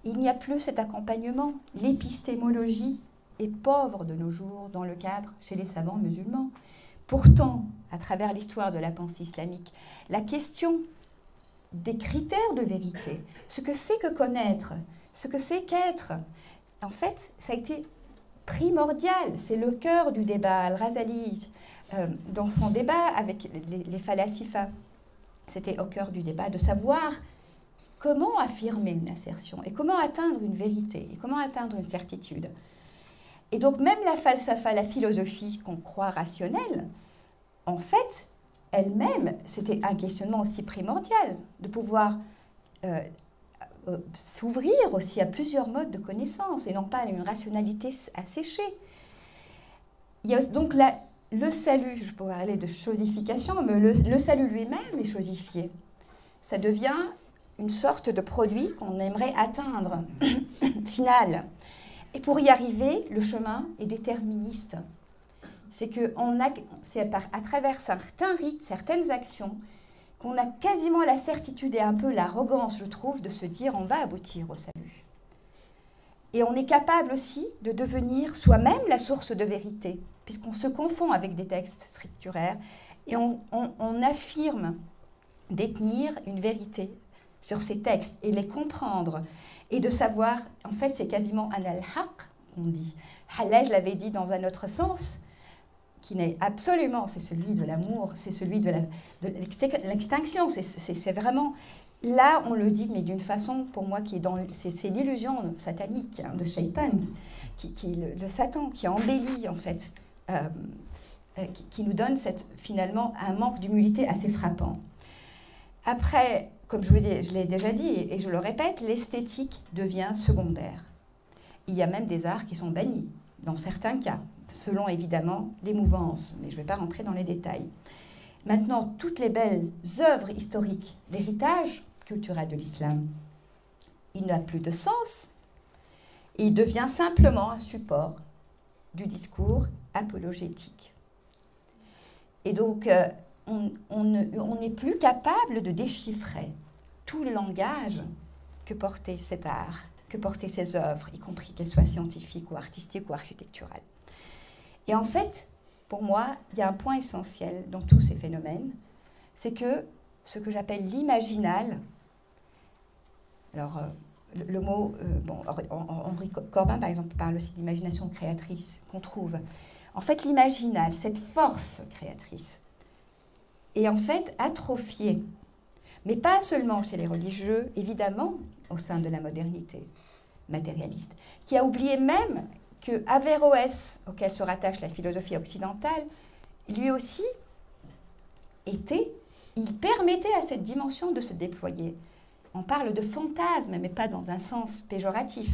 Il n'y a plus cet accompagnement. L'épistémologie est pauvre de nos jours dans le cadre chez les savants musulmans. Pourtant, à travers l'histoire de la pensée islamique, la question des critères de vérité, ce que c'est que connaître, ce que c'est qu'être, en fait, ça a été primordial. C'est le cœur du débat. Al-Ghazali, dans son débat avec les falasifas, c'était au cœur du débat de savoir comment affirmer une assertion et comment atteindre une vérité et comment atteindre une certitude. Et donc même la falsafa, la philosophie qu'on croit rationnelle, en fait, elle-même, c'était un questionnement aussi primordial de pouvoir s'ouvrir aussi à plusieurs modes de connaissance et non pas à une rationalité asséchée. Il y a donc le salut, je pourrais parler de chosification, mais le salut lui-même est chosifié. Ça devient une sorte de produit qu'on aimerait atteindre, final. Et pour y arriver, le chemin est déterministe. c'est à travers certains rites, certaines actions, qu'on a quasiment la certitude et un peu l'arrogance, je trouve, de se dire on va aboutir au salut. Et on est capable aussi de devenir soi-même la source de vérité, puisqu'on se confond avec des textes scripturaires et on affirme détenir une vérité sur ces textes et les comprendre et de savoir, en fait, c'est quasiment un al-haq qu'on dit. Halal, je l'avais dit dans un autre sens, qui n'est absolument, c'est celui de l'amour, c'est celui de l'extinction, c'est vraiment, là on le dit, mais d'une façon pour moi qui est dans, c'est l'illusion satanique de Shaitan, le Satan qui embellit en fait, qui nous donne finalement un manque d'humilité assez frappant. Après, comme je l'ai déjà dit et je le répète, l'esthétique devient secondaire. Il y a même des arts qui sont bannis, dans certains cas, selon évidemment les mouvances, mais je ne vais pas rentrer dans les détails. Maintenant, toutes les belles œuvres historiques d'héritage culturel de l'islam, il n'a plus de sens. Il devient simplement un support du discours apologétique. Et donc, on n'est plus capable de déchiffrer tout le langage que portait cet art, que portaient ces œuvres, y compris qu'elles soient scientifiques ou artistiques ou architecturales. Et en fait, pour moi, il y a un point essentiel dans tous ces phénomènes, c'est que ce que j'appelle l'imaginal, alors le mot, Henri Corbin par exemple parle aussi d'imagination créatrice qu'on trouve. En fait, l'imaginal, cette force créatrice, est en fait atrophiée, mais pas seulement chez les religieux, évidemment, au sein de la modernité matérialiste, qui a oublié même que Averroès, auquel se rattache la philosophie occidentale, lui aussi il permettait à cette dimension de se déployer. On parle de fantasme, mais pas dans un sens péjoratif.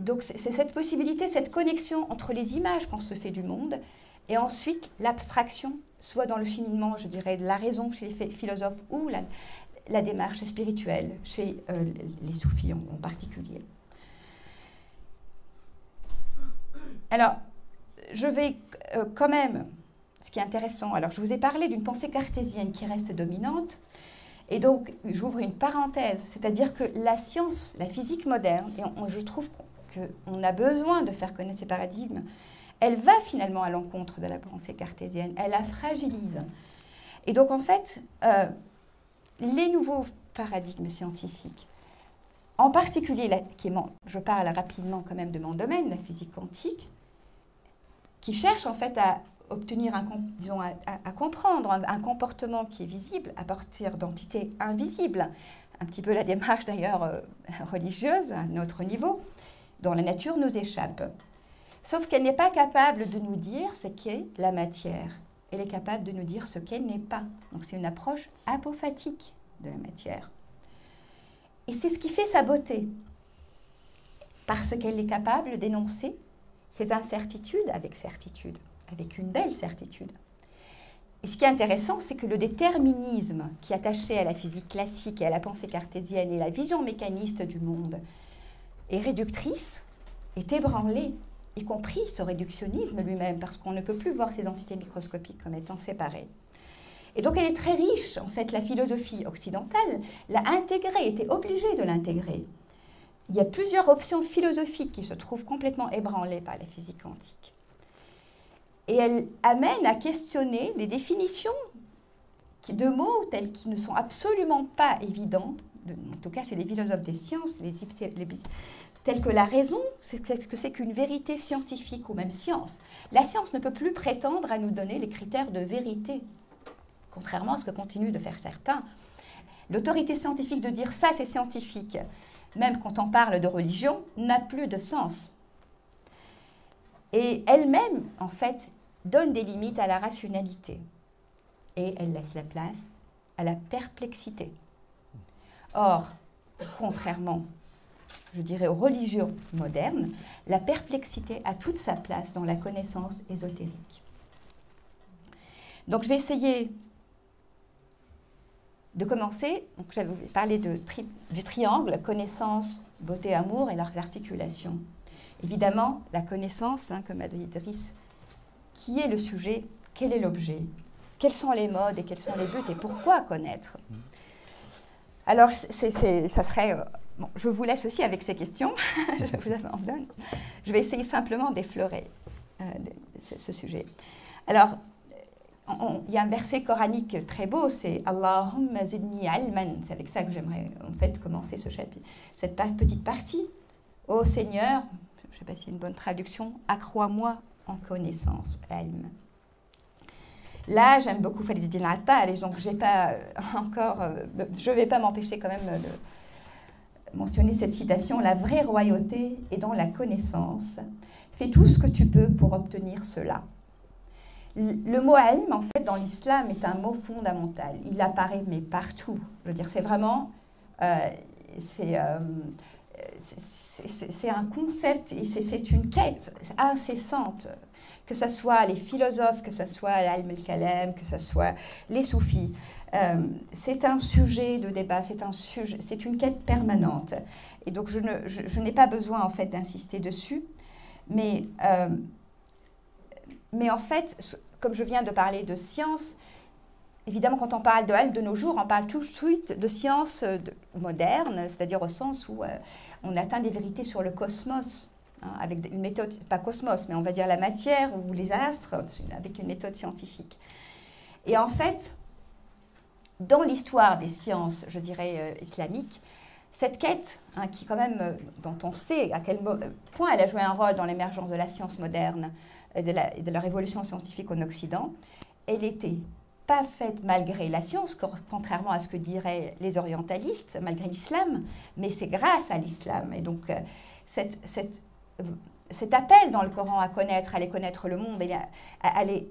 Donc c'est cette possibilité, cette connexion entre les images qu'on se fait du monde et ensuite l'abstraction, soit dans le cheminement, je dirais, de la raison chez les philosophes ou la démarche spirituelle chez les soufis en particulier. Alors, je vais quand même, ce qui est intéressant, alors je vous ai parlé d'une pensée cartésienne qui reste dominante, et donc j'ouvre une parenthèse, c'est-à-dire que la science, la physique moderne, et je trouve qu'on a besoin de faire connaître ces paradigmes, elle va finalement à l'encontre de la pensée cartésienne, elle la fragilise. Et donc en fait, les nouveaux paradigmes scientifiques, en particulier, je parle rapidement quand même de mon domaine, la physique quantique, qui cherche en fait à obtenir, à comprendre un comportement qui est visible à partir d'entités invisibles, un petit peu la démarche d'ailleurs religieuse à notre niveau, dont la nature nous échappe. Sauf qu'elle n'est pas capable de nous dire ce qu'est la matière. Elle est capable de nous dire ce qu'elle n'est pas. Donc c'est une approche apophatique de la matière. Et c'est ce qui fait sa beauté, parce qu'elle est capable d'énoncer ces incertitudes avec certitude, avec une belle certitude. Et ce qui est intéressant, c'est que le déterminisme qui est attaché à la physique classique et à la pensée cartésienne et la vision mécaniste du monde est réductrice, est ébranlé, y compris ce réductionnisme lui-même, parce qu'on ne peut plus voir ces entités microscopiques comme étant séparées. Et donc elle est très riche, en fait, la philosophie occidentale l'a intégrée, était obligée de l'intégrer. Il y a plusieurs options philosophiques qui se trouvent complètement ébranlées par la physique quantique. Et elle amène à questionner des définitions de mots tels qu'ils ne sont absolument pas évidents, en tout cas chez les philosophes des sciences, tels que la raison, c'est que c'est qu'une vérité scientifique ou même science. La science ne peut plus prétendre à nous donner les critères de vérité, contrairement à ce que continuent de faire certains. L'autorité scientifique de dire ça c'est scientifique, même quand on parle de religion, n'a plus de sens. Et elle-même, en fait, donne des limites à la rationalité. Et elle laisse la place à la perplexité. Or, contrairement, je dirais, aux religions modernes, la perplexité a toute sa place dans la connaissance ésotérique. Donc, je vais essayer de commencer. Donc, j'avais parlé du triangle, connaissance, beauté, amour et leurs articulations. Évidemment, la connaissance, comme a dit Idriss, qui est le sujet, quel est l'objet, quels sont les modes et quels sont les buts et pourquoi connaître. Alors, ça serait... bon, je vous laisse aussi avec ces questions, je vous abandonne. Je vais essayer simplement d'effleurer ce sujet. Alors, il y a un verset coranique très beau, c'est « Allahumma zidni ilman ». C'est avec ça que j'aimerais en fait commencer ce chapitre, cette petite partie. « Ô Seigneur », je ne sais pas s'il y a une bonne traduction, « accrois-moi en connaissance, ilm ». Là, j'aime beaucoup Khaliluddin Attar, et donc je ne vais pas m'empêcher quand même de mentionner cette citation. « La vraie royauté est dans la connaissance. Fais tout ce que tu peux pour obtenir cela. » Le mot « ilm », en fait, dans l'islam, est un mot fondamental. Il apparaît, mais partout. Je veux dire, c'est vraiment... c'est un concept, et c'est une quête incessante. Que ce soit les philosophes, que ce soit l'ilm al-kalam, que ce soit les soufis. C'est un sujet de débat, c'est une quête permanente. Et donc, je n'ai pas besoin, en fait, d'insister dessus. Mais en fait, comme je viens de parler de science, évidemment, quand on parle de ilm de nos jours, on parle tout de suite de science moderne, c'est-à-dire au sens où on atteint des vérités sur le cosmos, hein, avec une méthode, pas cosmos, mais on va dire la matière ou les astres, avec une méthode scientifique. Et en fait, dans l'histoire des sciences, je dirais, islamiques, cette quête, hein, qui quand même, dont on sait à quel point elle a joué un rôle dans l'émergence de la science moderne et de la révolution scientifique en Occident, elle était pas faite malgré la science, contrairement à ce que diraient les orientalistes, malgré l'islam, mais c'est grâce à l'islam. Et donc, cet appel dans le Coran à aller connaître le monde, à aller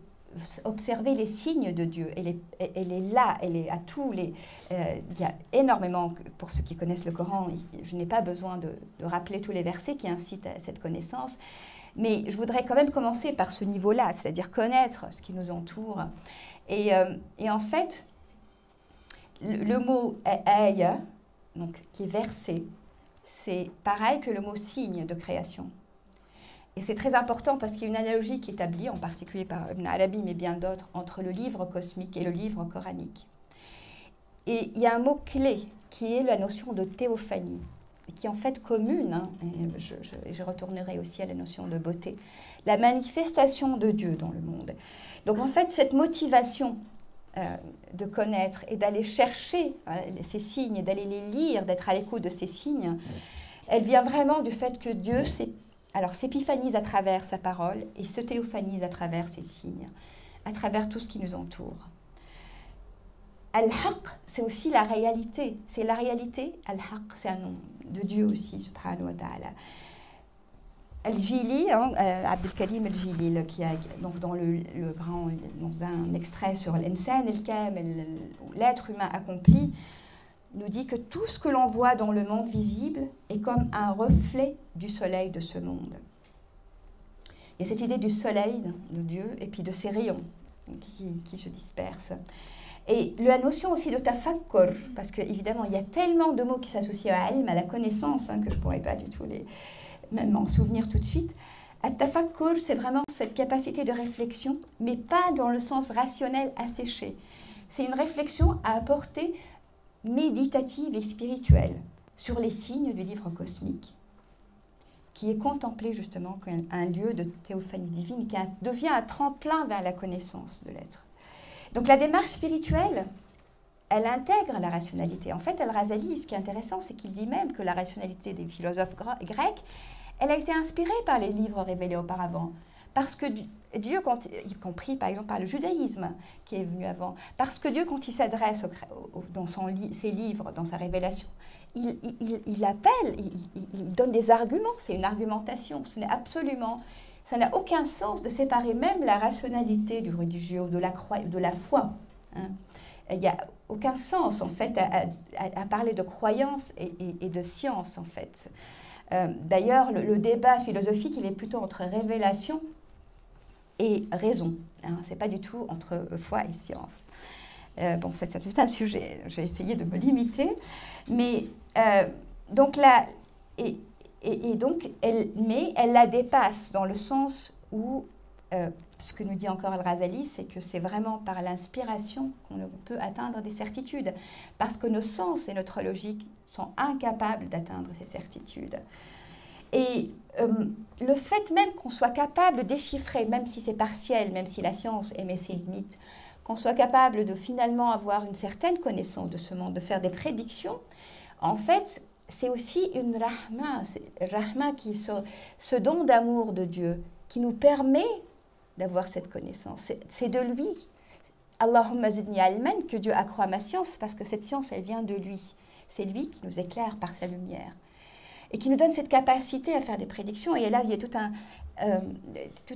observer les signes de Dieu, elle est là, elle est à tous les... il y a énormément, pour ceux qui connaissent le Coran, je n'ai pas besoin de rappeler tous les versets qui incitent à cette connaissance, mais je voudrais quand même commencer par ce niveau-là, c'est-à-dire connaître ce qui nous entoure. Et en fait, le mot « aya », donc, qui est versé, c'est pareil que le mot « signe » de création. Et c'est très important parce qu'il y a une analogie qui est établie, en particulier par Ibn Arabi, mais bien d'autres, entre le livre cosmique et le livre coranique. Et il y a un mot clé qui est la notion de théophanie, qui est en fait commune, hein, et je retournerai aussi à la notion de beauté, la manifestation de Dieu dans le monde. Donc en fait, cette motivation de connaître et d'aller chercher ces signes, d'aller les lire, d'être à l'écoute de ces signes, elle vient vraiment du fait que Dieu s'épiphanise à travers sa parole et se théophanise à travers ses signes, à travers tout ce qui nous entoure. Al-Haq, c'est aussi la réalité. C'est la réalité. Al-Haq, c'est un nom de Dieu aussi, subhanahu wa ta'ala. Al-Jili, hein, Abdelkarim Al-Jili, qui a donc dans dans un extrait sur l'insan al-kamil, l'être humain accompli, nous dit que tout ce que l'on voit dans le monde visible est comme un reflet du soleil de ce monde. Il y a cette idée du soleil de Dieu et puis de ses rayons qui se dispersent. Et la notion aussi de tafakkur, parce qu'évidemment, il y a tellement de mots qui s'associent à ilm, à la connaissance, hein, que je ne pourrais pas du tout même en souvenir tout de suite. At-tafakkur, c'est vraiment cette capacité de réflexion, mais pas dans le sens rationnel asséché. C'est une réflexion à apporter méditative et spirituelle sur les signes du livre cosmique, qui est contemplé justement comme un lieu de théophanie divine, qui devient un tremplin vers la connaissance de l'être. Donc la démarche spirituelle, elle intègre la rationalité. En fait, Al-Razali, ce qui est intéressant, c'est qu'il dit même que la rationalité des philosophes grecs, elle a été inspirée par les livres révélés auparavant. Parce que Dieu, y compris par exemple par le judaïsme qui est venu avant, parce que Dieu, quand il s'adresse dans ses livres, dans sa révélation, il appelle, il donne des arguments, c'est une argumentation, ça n'a aucun sens de séparer même la rationalité du religieux ou de la foi. Hein. Il n'y a aucun sens en fait à parler de croyance et de science en fait. D'ailleurs, le débat philosophique, il est plutôt entre révélation et raison. Hein. Ce n'est pas du tout entre foi et science. Bon, c'est tout un sujet. J'ai essayé de me limiter. Mais donc là, donc, elle la dépasse dans le sens où ce que nous dit encore Al-Ghazali, c'est que c'est vraiment par l'inspiration qu'on peut atteindre des certitudes, parce que nos sens et notre logique sont incapables d'atteindre ces certitudes. Et le fait même qu'on soit capable de déchiffrer, même si c'est partiel, même si la science émet ses limites, qu'on soit capable de finalement avoir une certaine connaissance de ce monde, de faire des prédictions, en fait, c'est aussi une rahma qui est ce don d'amour de Dieu qui nous permet d'avoir cette connaissance. C'est de lui. Allahumma zidni ilman, que Dieu accroît ma science, parce que cette science, elle vient de lui. C'est lui qui nous éclaire par sa lumière et qui nous donne cette capacité à faire des prédictions. Et là, il y a tout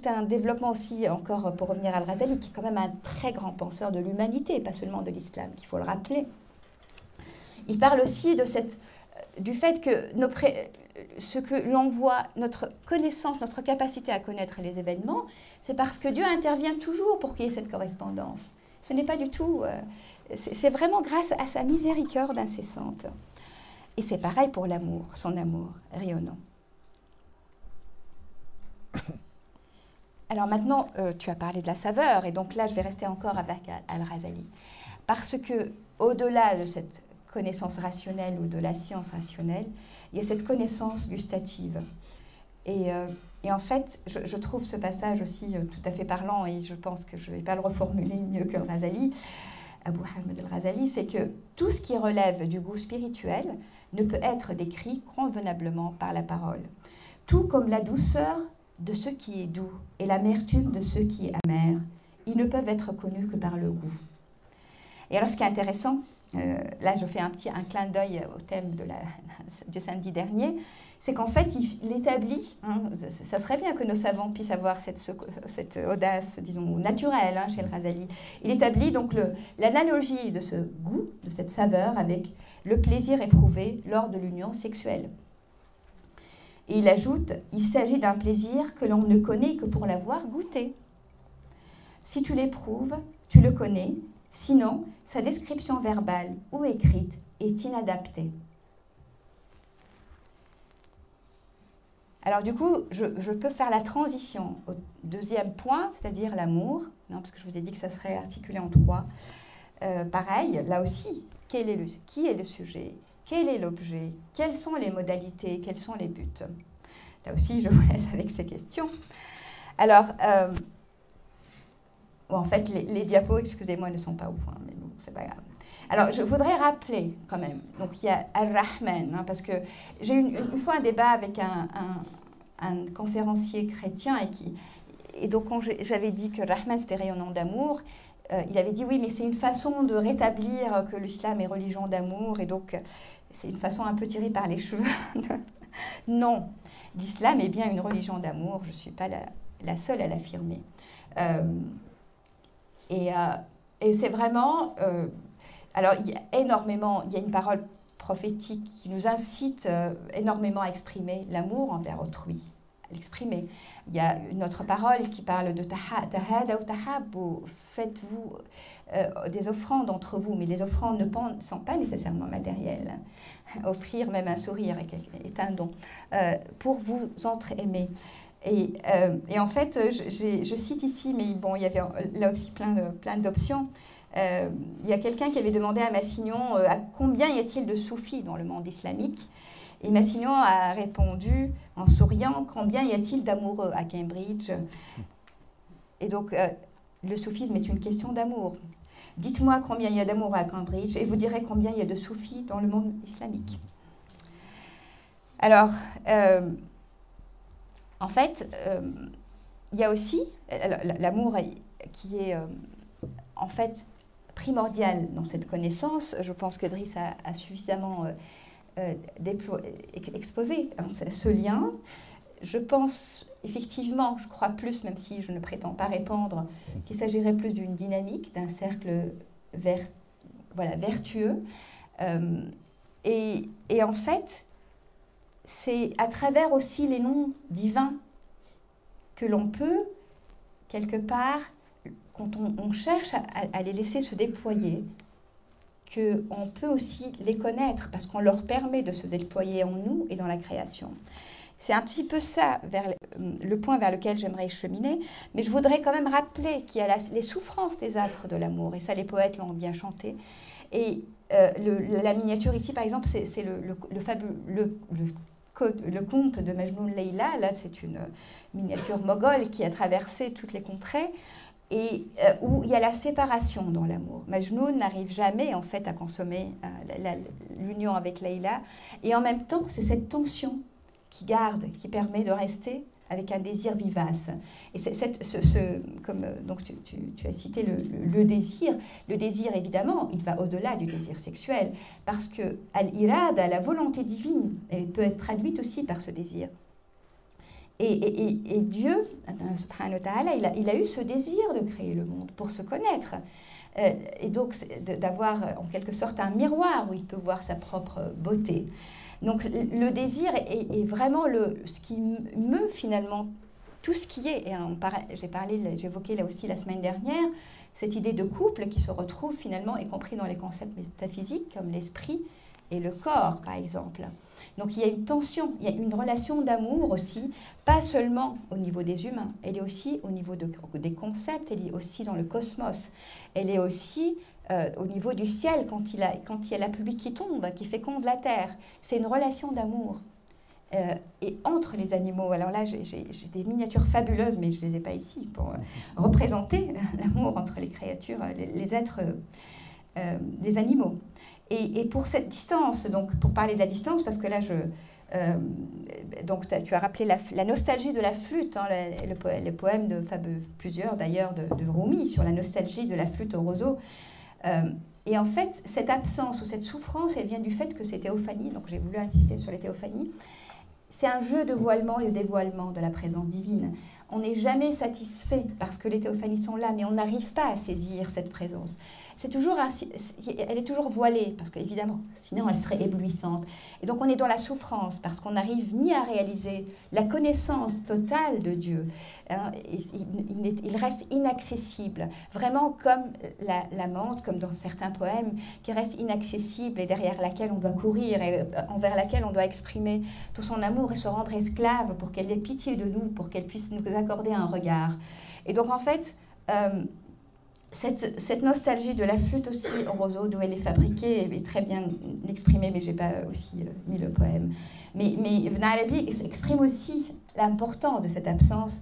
un développement aussi, encore pour revenir à Al-Ghazali, qui est quand même un très grand penseur de l'humanité, pas seulement de l'islam, il faut le rappeler. Il parle aussi du fait que ce que l'on voit, notre connaissance, notre capacité à connaître les événements, c'est parce que Dieu intervient toujours pour qu'il y ait cette correspondance. Ce n'est pas du tout... c'est vraiment grâce à sa miséricorde incessante. Et c'est pareil pour l'amour, son amour rayonnant. Alors maintenant, tu as parlé de la saveur, et donc là, je vais rester encore avec Al-Ghazali. Parce que, au-delà de cette connaissance rationnelle ou de la science rationnelle, il y a cette connaissance gustative. Et en fait, je trouve ce passage aussi tout à fait parlant, et je pense que je ne vais pas le reformuler mieux que Al-Ghazali, Abu Hamid Al-Ghazali, c'est que tout ce qui relève du goût spirituel ne peut être décrit convenablement par la parole. Tout comme la douceur de ce qui est doux et l'amertume de ce qui est amer, ils ne peuvent être connus que par le goût. Et alors, ce qui est intéressant, là, je fais un clin d'œil au thème du samedi dernier, c'est qu'en fait, il établit, ça serait bien que nos savants puissent avoir cette audace, disons, naturelle chez Al-Ghazali. Il établit donc l'analogie de ce goût, de cette saveur, avec le plaisir éprouvé lors de l'union sexuelle. Et il ajoute, il s'agit d'un plaisir que l'on ne connaît que pour l'avoir goûté. Si tu l'éprouves, tu le connais, sinon, sa description verbale ou écrite est inadaptée. Alors du coup, je peux faire la transition au deuxième point, c'est-à-dire l'amour, parce que je vous ai dit que ça serait articulé en trois. Pareil, là aussi, qui est le sujet? Quel est l'objet? Quelles sont les modalités? Quels sont les buts? Là aussi, je vous laisse avec ces questions. Alors, en fait, les diapos, excusez-moi, ne sont pas au point, mais bon, c'est pas grave. Alors, je voudrais rappeler quand même, donc il y a Ar-Rahman, parce que j'ai eu une fois un débat avec un conférencier chrétien, et donc quand j'avais dit que Rahman c'était rayonnant d'amour, il avait dit oui, mais c'est une façon de rétablir que l'islam est religion d'amour, et donc c'est une façon un peu tirée par les cheveux. Non, l'islam est bien une religion d'amour, je ne suis pas la seule à l'affirmer. Et c'est vraiment... alors, il y a une parole prophétique qui nous incite énormément à exprimer l'amour envers autrui, à l'exprimer. Il y a une autre parole qui parle de tahada ou tahabbu, faites-vous des offrandes entre vous, mais les offrandes ne sont pas nécessairement matérielles. Offrir même un sourire est un don, pour vous entre-aimer. Et en fait, je cite ici, mais bon, il y avait là aussi plein d'options. Il y a quelqu'un qui avait demandé à Massignon à combien y a-t-il de soufis dans le monde islamique, et Massignon a répondu en souriant, combien y a-t-il d'amoureux à Cambridge? Et donc le soufisme est une question d'amour. Dites-moi combien il y a d'amoureux à Cambridge et vous direz combien il y a de soufis dans le monde islamique. Alors en fait il y a aussi l'amour qui est en fait primordial dans cette connaissance. Je pense que Driss a suffisamment exposé ce lien. Je pense effectivement, je crois plus, même si je ne prétends pas répondre, qu'il s'agirait plus d'une dynamique, d'un cercle vertueux. Et en fait, c'est à travers aussi les noms divins que l'on peut, quelque part, quand on cherche à les laisser se déployer, qu'on peut aussi les connaître parce qu'on leur permet de se déployer en nous et dans la création. C'est un petit peu ça le point vers lequel j'aimerais cheminer. Mais je voudrais quand même rappeler qu'il y a les souffrances des affres de l'amour, et ça les poètes l'ont bien chanté. Et la miniature ici, par exemple, c'est le conte de Majnoun Leila. Là, c'est une miniature moghole qui a traversé toutes les contrées et où il y a la séparation dans l'amour. Majnoun n'arrive jamais, en fait, à consommer l'union avec Leila. Et en même temps, c'est cette tension qui garde, qui permet de rester avec un désir vivace. Et donc tu as cité le désir. Le désir, évidemment, il va au-delà du désir sexuel, parce que al-irada, la volonté divine, elle peut être traduite aussi par ce désir. Et Dieu, subhanahu wa ta'ala, il a eu ce désir de créer le monde pour se connaître. Et donc d'avoir en quelque sorte un miroir où il peut voir sa propre beauté. Donc le désir est vraiment ce qui meut finalement tout ce qui est. Et j'ai évoqué là aussi la semaine dernière cette idée de couple qui se retrouve finalement, y compris dans les concepts métaphysiques comme l'esprit et le corps par exemple. Donc il y a une tension, il y a une relation d'amour aussi, pas seulement au niveau des humains, elle est aussi au niveau des concepts, elle est aussi dans le cosmos, elle est aussi au niveau du ciel, quand il y a la pluie qui tombe, qui féconde la terre. C'est une relation d'amour. Et entre les animaux, alors là j'ai des miniatures fabuleuses, mais je ne les ai pas ici, pour représenter l'amour entre les créatures, les êtres, les animaux. Et pour cette distance, donc pour parler de la distance, parce que là donc tu as rappelé la nostalgie de la flûte, hein, le poème de plusieurs d'ailleurs de Rumi sur la nostalgie de la flûte au roseau. Et en fait, cette absence ou cette souffrance, elle vient du fait que ces théophanies, donc j'ai voulu insister sur les théophanies, c'est un jeu de voilement et de dévoilement de la présence divine. On n'est jamais satisfait parce que les théophanies sont là, mais on n'arrive pas à saisir cette présence. Elle est toujours voilée, parce qu'évidemment, sinon elle serait éblouissante. Et donc on est dans la souffrance, parce qu'on n'arrive ni à réaliser la connaissance totale de Dieu. Hein, il reste inaccessible, vraiment comme la menthe, comme dans certains poèmes, qui reste inaccessible et derrière laquelle on doit courir, et envers laquelle on doit exprimer tout son amour et se rendre esclave pour qu'elle ait pitié de nous, pour qu'elle puisse nous accorder un regard. Et donc en fait... Cette nostalgie de la flûte aussi au roseau, d'où elle est fabriquée, est très bien exprimée, mais je n'ai pas aussi mis le poème. Mais Ibn Arabi exprime aussi l'importance de cette absence.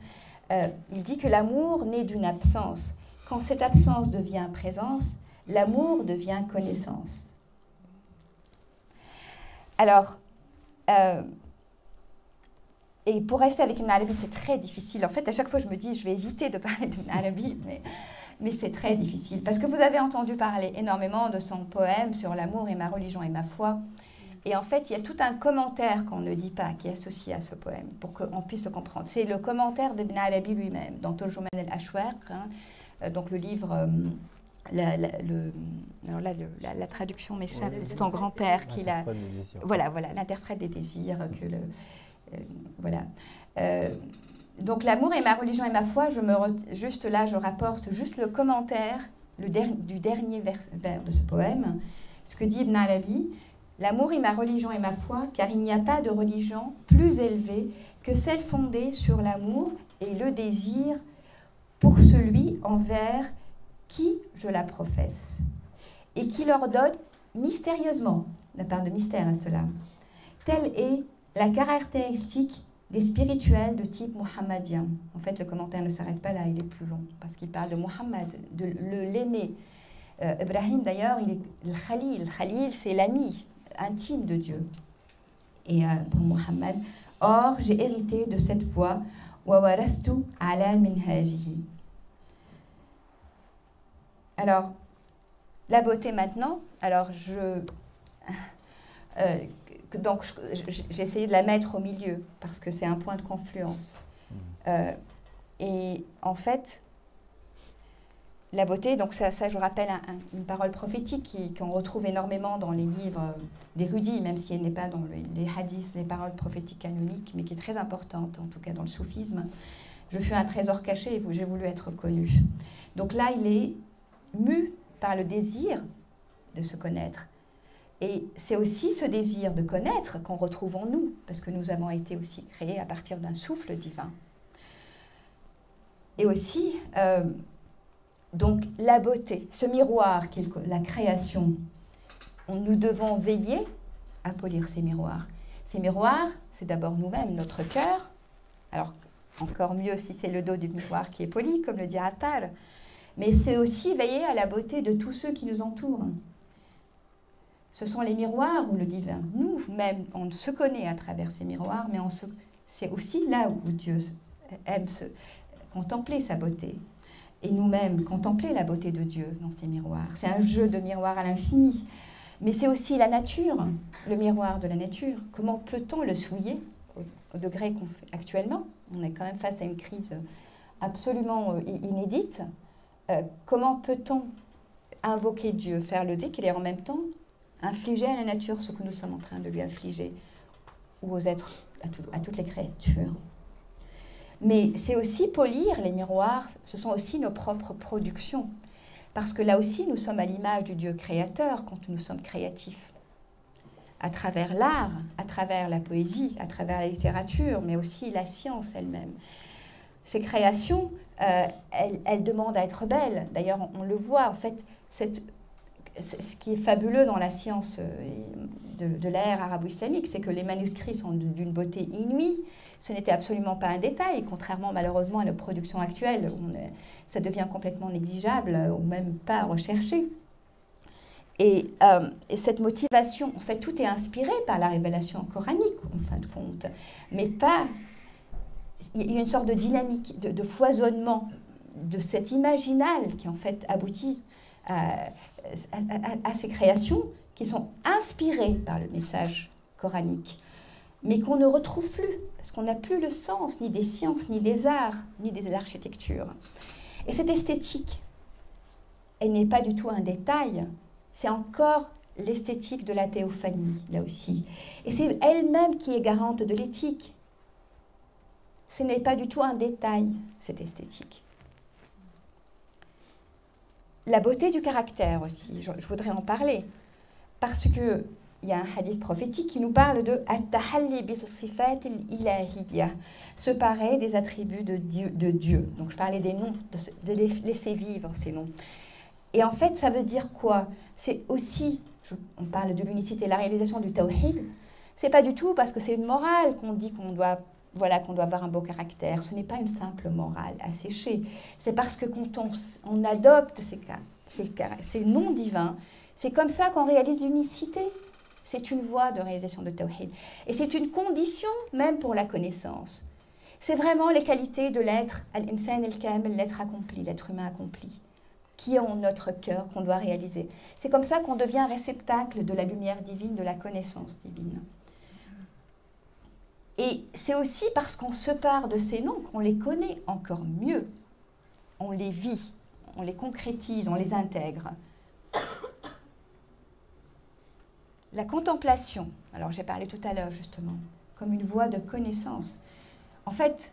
Il dit que l'amour naît d'une absence. Quand cette absence devient présence, l'amour devient connaissance. Alors, et pour rester avec Ibn Arabi, c'est très difficile. En fait, à chaque fois, je me dis, je vais éviter de parler d'Ibn Arabi, mais c'est très difficile, parce que vous avez entendu parler énormément de son poème sur l'amour et ma religion et ma foi. Et en fait, il y a tout un commentaire qu'on ne dit pas, qui est associé à ce poème, pour qu'on puisse le comprendre. C'est le commentaire d'Ibn Arabi lui-même, dans Turjuman al-Ashwaq, hein, donc le livre... la traduction m'échappe, c'est ton grand-père qui l'a... Voilà, l'interprète des désirs, voilà. Donc l'amour et ma religion et ma foi, juste là, je rapporte juste le commentaire du dernier vers de ce poème, ce que dit Ibn Arabi, l'amour est ma religion et ma foi, car il n'y a pas de religion plus élevée que celle fondée sur l'amour et le désir pour celui envers qui je la professe, et qui l'ordonne mystérieusement, la part de mystère reste là. Telle est la caractéristique des spirituels de type mohammadien. En fait, le commentaire ne s'arrête pas là, il est plus long, parce qu'il parle de Mohammed, de l'aimer. Ibrahim, d'ailleurs, il est le Khalil. Le Khalil, c'est l'ami intime de Dieu. Et pour Mohammed, or, j'ai hérité de cette voie, wa warastu ala minhajihi. Alors, la beauté maintenant, alors donc, j'ai essayé de la mettre au milieu parce que c'est un point de confluence. Et en fait, la beauté, donc ça je vous rappelle une parole prophétique qu'on retrouve énormément dans les livres d'érudits, même si elle n'est pas dans les hadiths, les paroles prophétiques canoniques, mais qui est très importante, en tout cas dans le soufisme. Je fus un trésor caché et j'ai voulu être connu. Donc là, il est mu par le désir de se connaître. Et c'est aussi ce désir de connaître qu'on retrouve en nous, parce que nous avons été aussi créés à partir d'un souffle divin. Et aussi, donc, la beauté, ce miroir qu'est la création, nous devons veiller à polir ces miroirs. Ces miroirs, c'est d'abord nous-mêmes, notre cœur. Alors, encore mieux si c'est le dos du miroir qui est poli, comme le dit Attar. Mais c'est aussi veiller à la beauté de tous ceux qui nous entourent. Ce sont les miroirs où le divin, nous-mêmes, on se connaît à travers ces miroirs, mais c'est aussi là où Dieu aime contempler sa beauté. Et nous-mêmes, contempler la beauté de Dieu dans ces miroirs. C'est un jeu de miroirs à l'infini. Mais c'est aussi la nature, le miroir de la nature. Comment peut-on le souiller au degré qu'on fait actuellement? On est quand même face à une crise absolument inédite. Comment peut-on invoquer Dieu, faire le dhikr et en même temps infliger à la nature ce que nous sommes en train de lui infliger, ou aux êtres, à toutes les créatures? Mais c'est aussi polir les miroirs, ce sont aussi nos propres productions. Parce que là aussi, nous sommes à l'image du Dieu créateur quand nous sommes créatifs. À travers l'art, à travers la poésie, à travers la littérature, mais aussi la science elle-même. Ces créations, elles demandent à être belles. D'ailleurs, on le voit, en fait, ce qui est fabuleux dans la science de l'ère arabo-islamique, c'est que les manuscrits sont d'une beauté inouïe. Ce n'était absolument pas un détail, contrairement malheureusement à nos productions actuelles, où ça devient complètement négligeable ou même pas recherché. Et cette motivation, en fait, tout est inspiré par la révélation coranique, en fin de compte, mais pas... Il y a une sorte de dynamique, de foisonnement de cet imaginal qui, en fait, aboutit à ces créations qui sont inspirées par le message coranique, mais qu'on ne retrouve plus, parce qu'on n'a plus le sens ni des sciences, ni des arts, ni des architectures. Et cette esthétique, elle n'est pas du tout un détail, c'est encore l'esthétique de la théophanie, là aussi. Et c'est elle-même qui est garante de l'éthique. Ce n'est pas du tout un détail, cette esthétique. La beauté du caractère aussi, je voudrais en parler, parce qu'il y a un hadith prophétique qui nous parle de « at-tahalli bis-sifat al-ilahiyya », se parer des attributs de Dieu. Donc je parlais des noms, de les laisser vivre ces noms. Et en fait, ça veut dire quoi? C'est aussi, on parle de l'unicité, la réalisation du tawhid, c'est pas du tout parce que c'est une morale qu'on dit qu'on doit... Voilà, qu'on doit avoir un beau caractère. Ce n'est pas une simple morale asséchée. C'est parce que quand on adopte ces noms divins, c'est comme ça qu'on réalise l'unicité. C'est une voie de réalisation de Tawhid. Et c'est une condition même pour la connaissance. C'est vraiment les qualités de l'être, al-insan al-kamil, l'être accompli, l'être humain accompli, qui est en notre cœur, qu'on doit réaliser. C'est comme ça qu'on devient réceptacle de la lumière divine, de la connaissance divine. Et c'est aussi parce qu'on se part de ces noms qu'on les connaît encore mieux. On les vit, on les concrétise, on les intègre. La contemplation, alors j'ai parlé tout à l'heure justement, comme une voie de connaissance. En fait,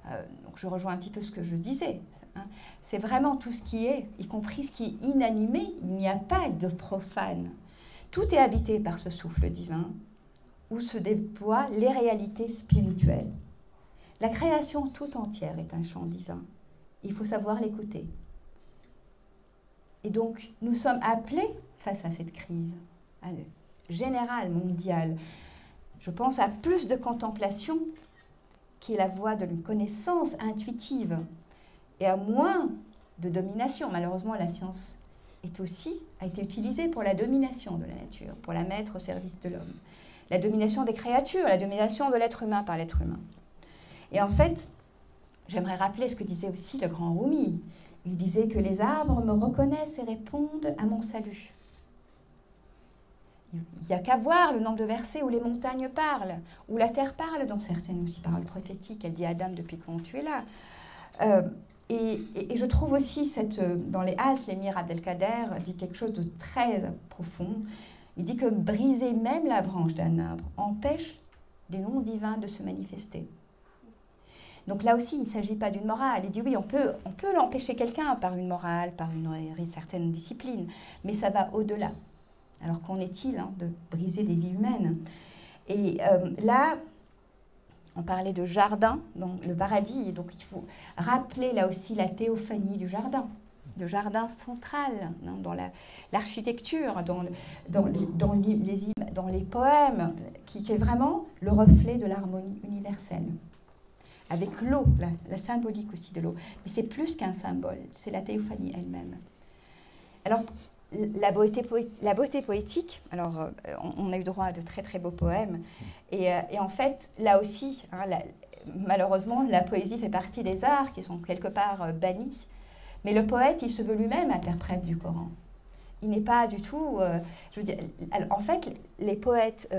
donc je rejoins un petit peu ce que je disais, hein, c'est vraiment tout ce qui est, y compris ce qui est inanimé, il n'y a pas de profane. Tout est habité par ce souffle divin, où se déploient les réalités spirituelles. La création tout entière est un chant divin. Il faut savoir l'écouter. Et donc, nous sommes appelés, face à cette crise générale, mondiale, je pense à plus de contemplation, qui est la voie de une connaissance intuitive, et à moins de domination. Malheureusement, la science a été utilisée pour la domination de la nature, pour la mettre au service de l'homme. La domination des créatures, la domination de l'être humain par l'être humain. Et en fait, j'aimerais rappeler ce que disait aussi le grand Rumi. Il disait que les arbres me reconnaissent et répondent à mon salut. Il n'y a qu'à voir le nombre de versets où les montagnes parlent, où la terre parle dans certaines aussi paroles prophétiques. Elle dit à Adam, depuis quand tu es là. Et je trouve aussi, dans les haltes, l'émir Abdelkader dit quelque chose de très profond. Il dit que briser même la branche d'un arbre empêche des noms divins de se manifester. Donc là aussi, il ne s'agit pas d'une morale. Il dit oui, on peut l'empêcher quelqu'un par une morale, par une certaine discipline, mais ça va au-delà. Alors qu'en est-il de briser des vies humaines? Et là, on parlait de jardin, donc le paradis, et donc il faut rappeler là aussi la théophanie du jardin. Le jardin central dans l'architecture, dans les poèmes, qui est vraiment le reflet de l'harmonie universelle. Avec l'eau, la symbolique aussi de l'eau. Mais c'est plus qu'un symbole, c'est la théophanie elle-même. Alors, la beauté poétique, alors on a eu droit à de très très beaux poèmes, et en fait, là aussi, malheureusement, la poésie fait partie des arts qui sont quelque part bannis. Mais le poète, il se veut lui-même interprète du Coran. Il n'est pas du tout... je veux dire, en fait, les poètes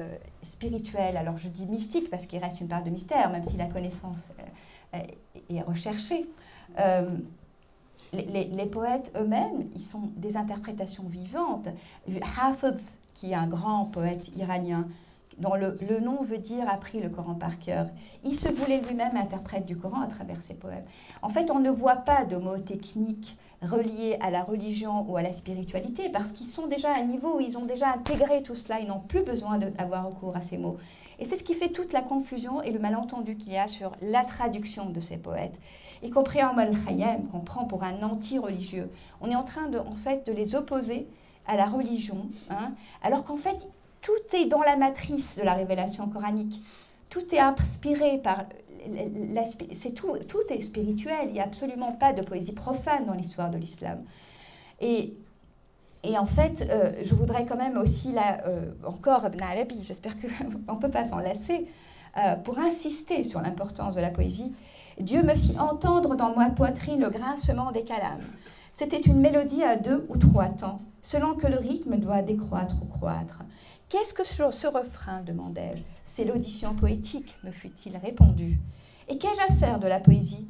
spirituels, alors je dis mystiques parce qu'il reste une part de mystère, même si la connaissance est recherchée, les poètes eux-mêmes, ils sont des interprétations vivantes. Hafez, qui est un grand poète iranien, dont le nom veut dire appris le Coran par cœur. Il se voulait lui-même interprète du Coran à travers ses poèmes. En fait, on ne voit pas de mots techniques reliés à la religion ou à la spiritualité, parce qu'ils sont déjà à un niveau où ils ont déjà intégré tout cela, ils n'ont plus besoin d'avoir recours à ces mots. Et c'est ce qui fait toute la confusion et le malentendu qu'il y a sur la traduction de ces poètes, y compris en Al-Khayyam, qu'on prend pour un anti-religieux. On est en train de les opposer à la religion, alors qu'en fait, tout est dans la matrice de la révélation coranique. Tout est inspiré par... tout est spirituel. Il n'y a absolument pas de poésie profane dans l'histoire de l'islam. Et en fait, je voudrais quand même aussi, là, encore Ibn Arabi, j'espère qu'on ne peut pas s'en lasser, pour insister sur l'importance de la poésie. Dieu me fit entendre dans ma poitrine le grincement des calames. C'était une mélodie à 2 ou 3 temps, selon que le rythme doit décroître ou croître. Qu'est-ce que ce refrain, demandai-je. C'est l'audition poétique, me fut-il répondu. Et qu'ai-je à faire de la poésie?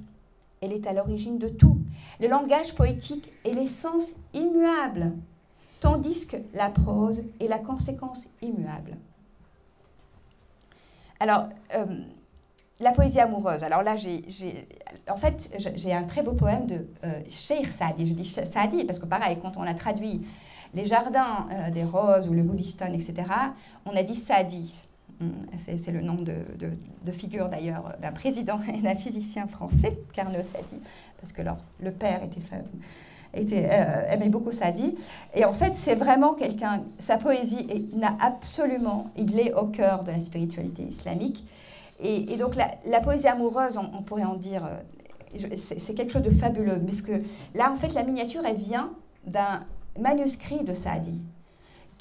Elle est à l'origine de tout. Le langage poétique est l'essence immuable, tandis que la prose est la conséquence immuable. Alors, la poésie amoureuse. Alors là, j'ai un très beau poème de Cheikh Saadi. Je dis Saadi parce que pareil, quand on a traduit les jardins des roses ou le Goulistan, etc., on a dit Saadi. C'est le nom de figure d'ailleurs d'un président et d'un physicien français, Carnot Saadi, parce que le père aimait beaucoup Saadi. Et en fait, c'est vraiment quelqu'un, sa poésie il est au cœur de la spiritualité islamique. Et donc la poésie amoureuse, on pourrait en dire, c'est quelque chose de fabuleux, parce que là, en fait, la miniature, elle vient d'un manuscrit de Saadi,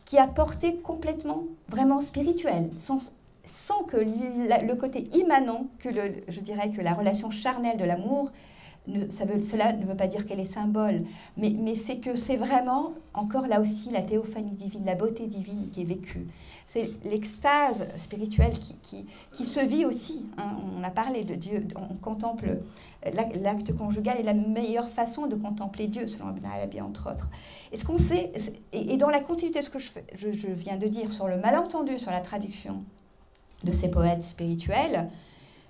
qui a porté complètement, vraiment spirituel, sans que le côté immanent, je dirais que la relation charnelle de l'amour, cela ne veut pas dire qu'elle est symbole, mais c'est que c'est vraiment, encore là aussi, la théophanie divine, la beauté divine qui est vécue. C'est l'extase spirituelle qui se vit aussi. On a parlé de Dieu, on contemple l'acte conjugal est la meilleure façon de contempler Dieu, selon Ibn Arabi, entre autres. Et ce qu'on sait, et dans la continuité de ce que je viens de dire sur le malentendu, sur la traduction de ces poètes spirituels,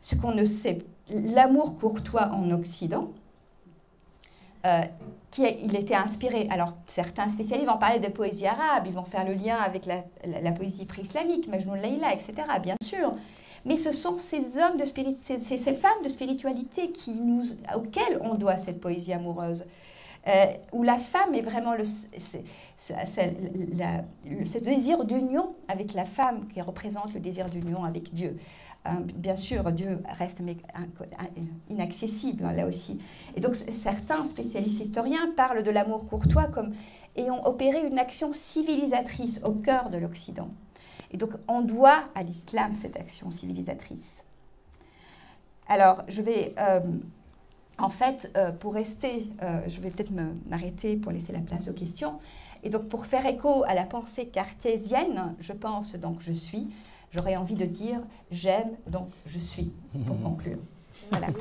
ce qu'on ne sait, l'amour courtois en Occident, il était inspiré, alors certains spécialistes vont parler de poésie arabe, ils vont faire le lien avec la poésie pré-islamique, Majnun Layla, etc., bien sûr, mais ce sont ces femmes de spiritualité auxquelles on doit cette poésie amoureuse, où la femme est vraiment ce désir d'union avec la femme qui représente le désir d'union avec Dieu. Bien sûr, Dieu reste inaccessible, là aussi. Et donc, certains spécialistes historiens parlent de l'amour courtois comme ayant opéré une action civilisatrice au cœur de l'Occident. Et donc, on doit à l'islam cette action civilisatrice. Alors, je vais, pour rester, je vais peut-être m'arrêter pour laisser la place aux questions. Et donc, pour faire écho à la pensée cartésienne, je pense donc je suis. J'aurais envie de dire « j'aime, donc je suis », pour conclure. Voilà. C'est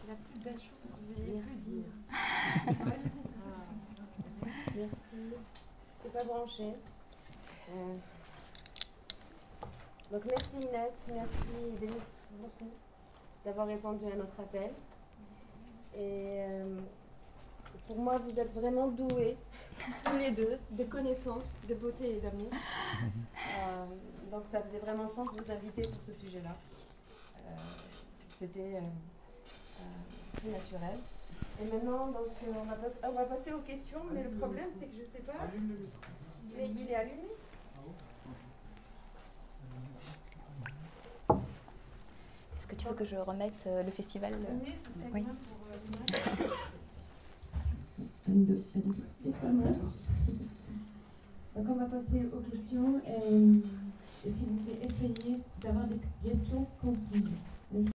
la plus belle chose que vous ayez pu dire. Merci. C'est pas branché. Donc merci Inès, merci Denis beaucoup. d'avoir répondu à notre appel. Et pour moi, vous êtes vraiment doués, tous les deux, de connaissances, de beauté et d'amour. Donc ça faisait vraiment sens de vous inviter pour ce sujet-là. C'était très naturel. Et maintenant, donc, on va passer aux questions, mais le problème, c'est que je ne sais pas. Il est allumé. Est-ce que tu veux que je remette le festival Oui, ce serait Oui. bien pour l'image. 1, 2, et ça marche. Donc on va passer aux questions. Et s'il vous plaît, essayez d'avoir des questions concises.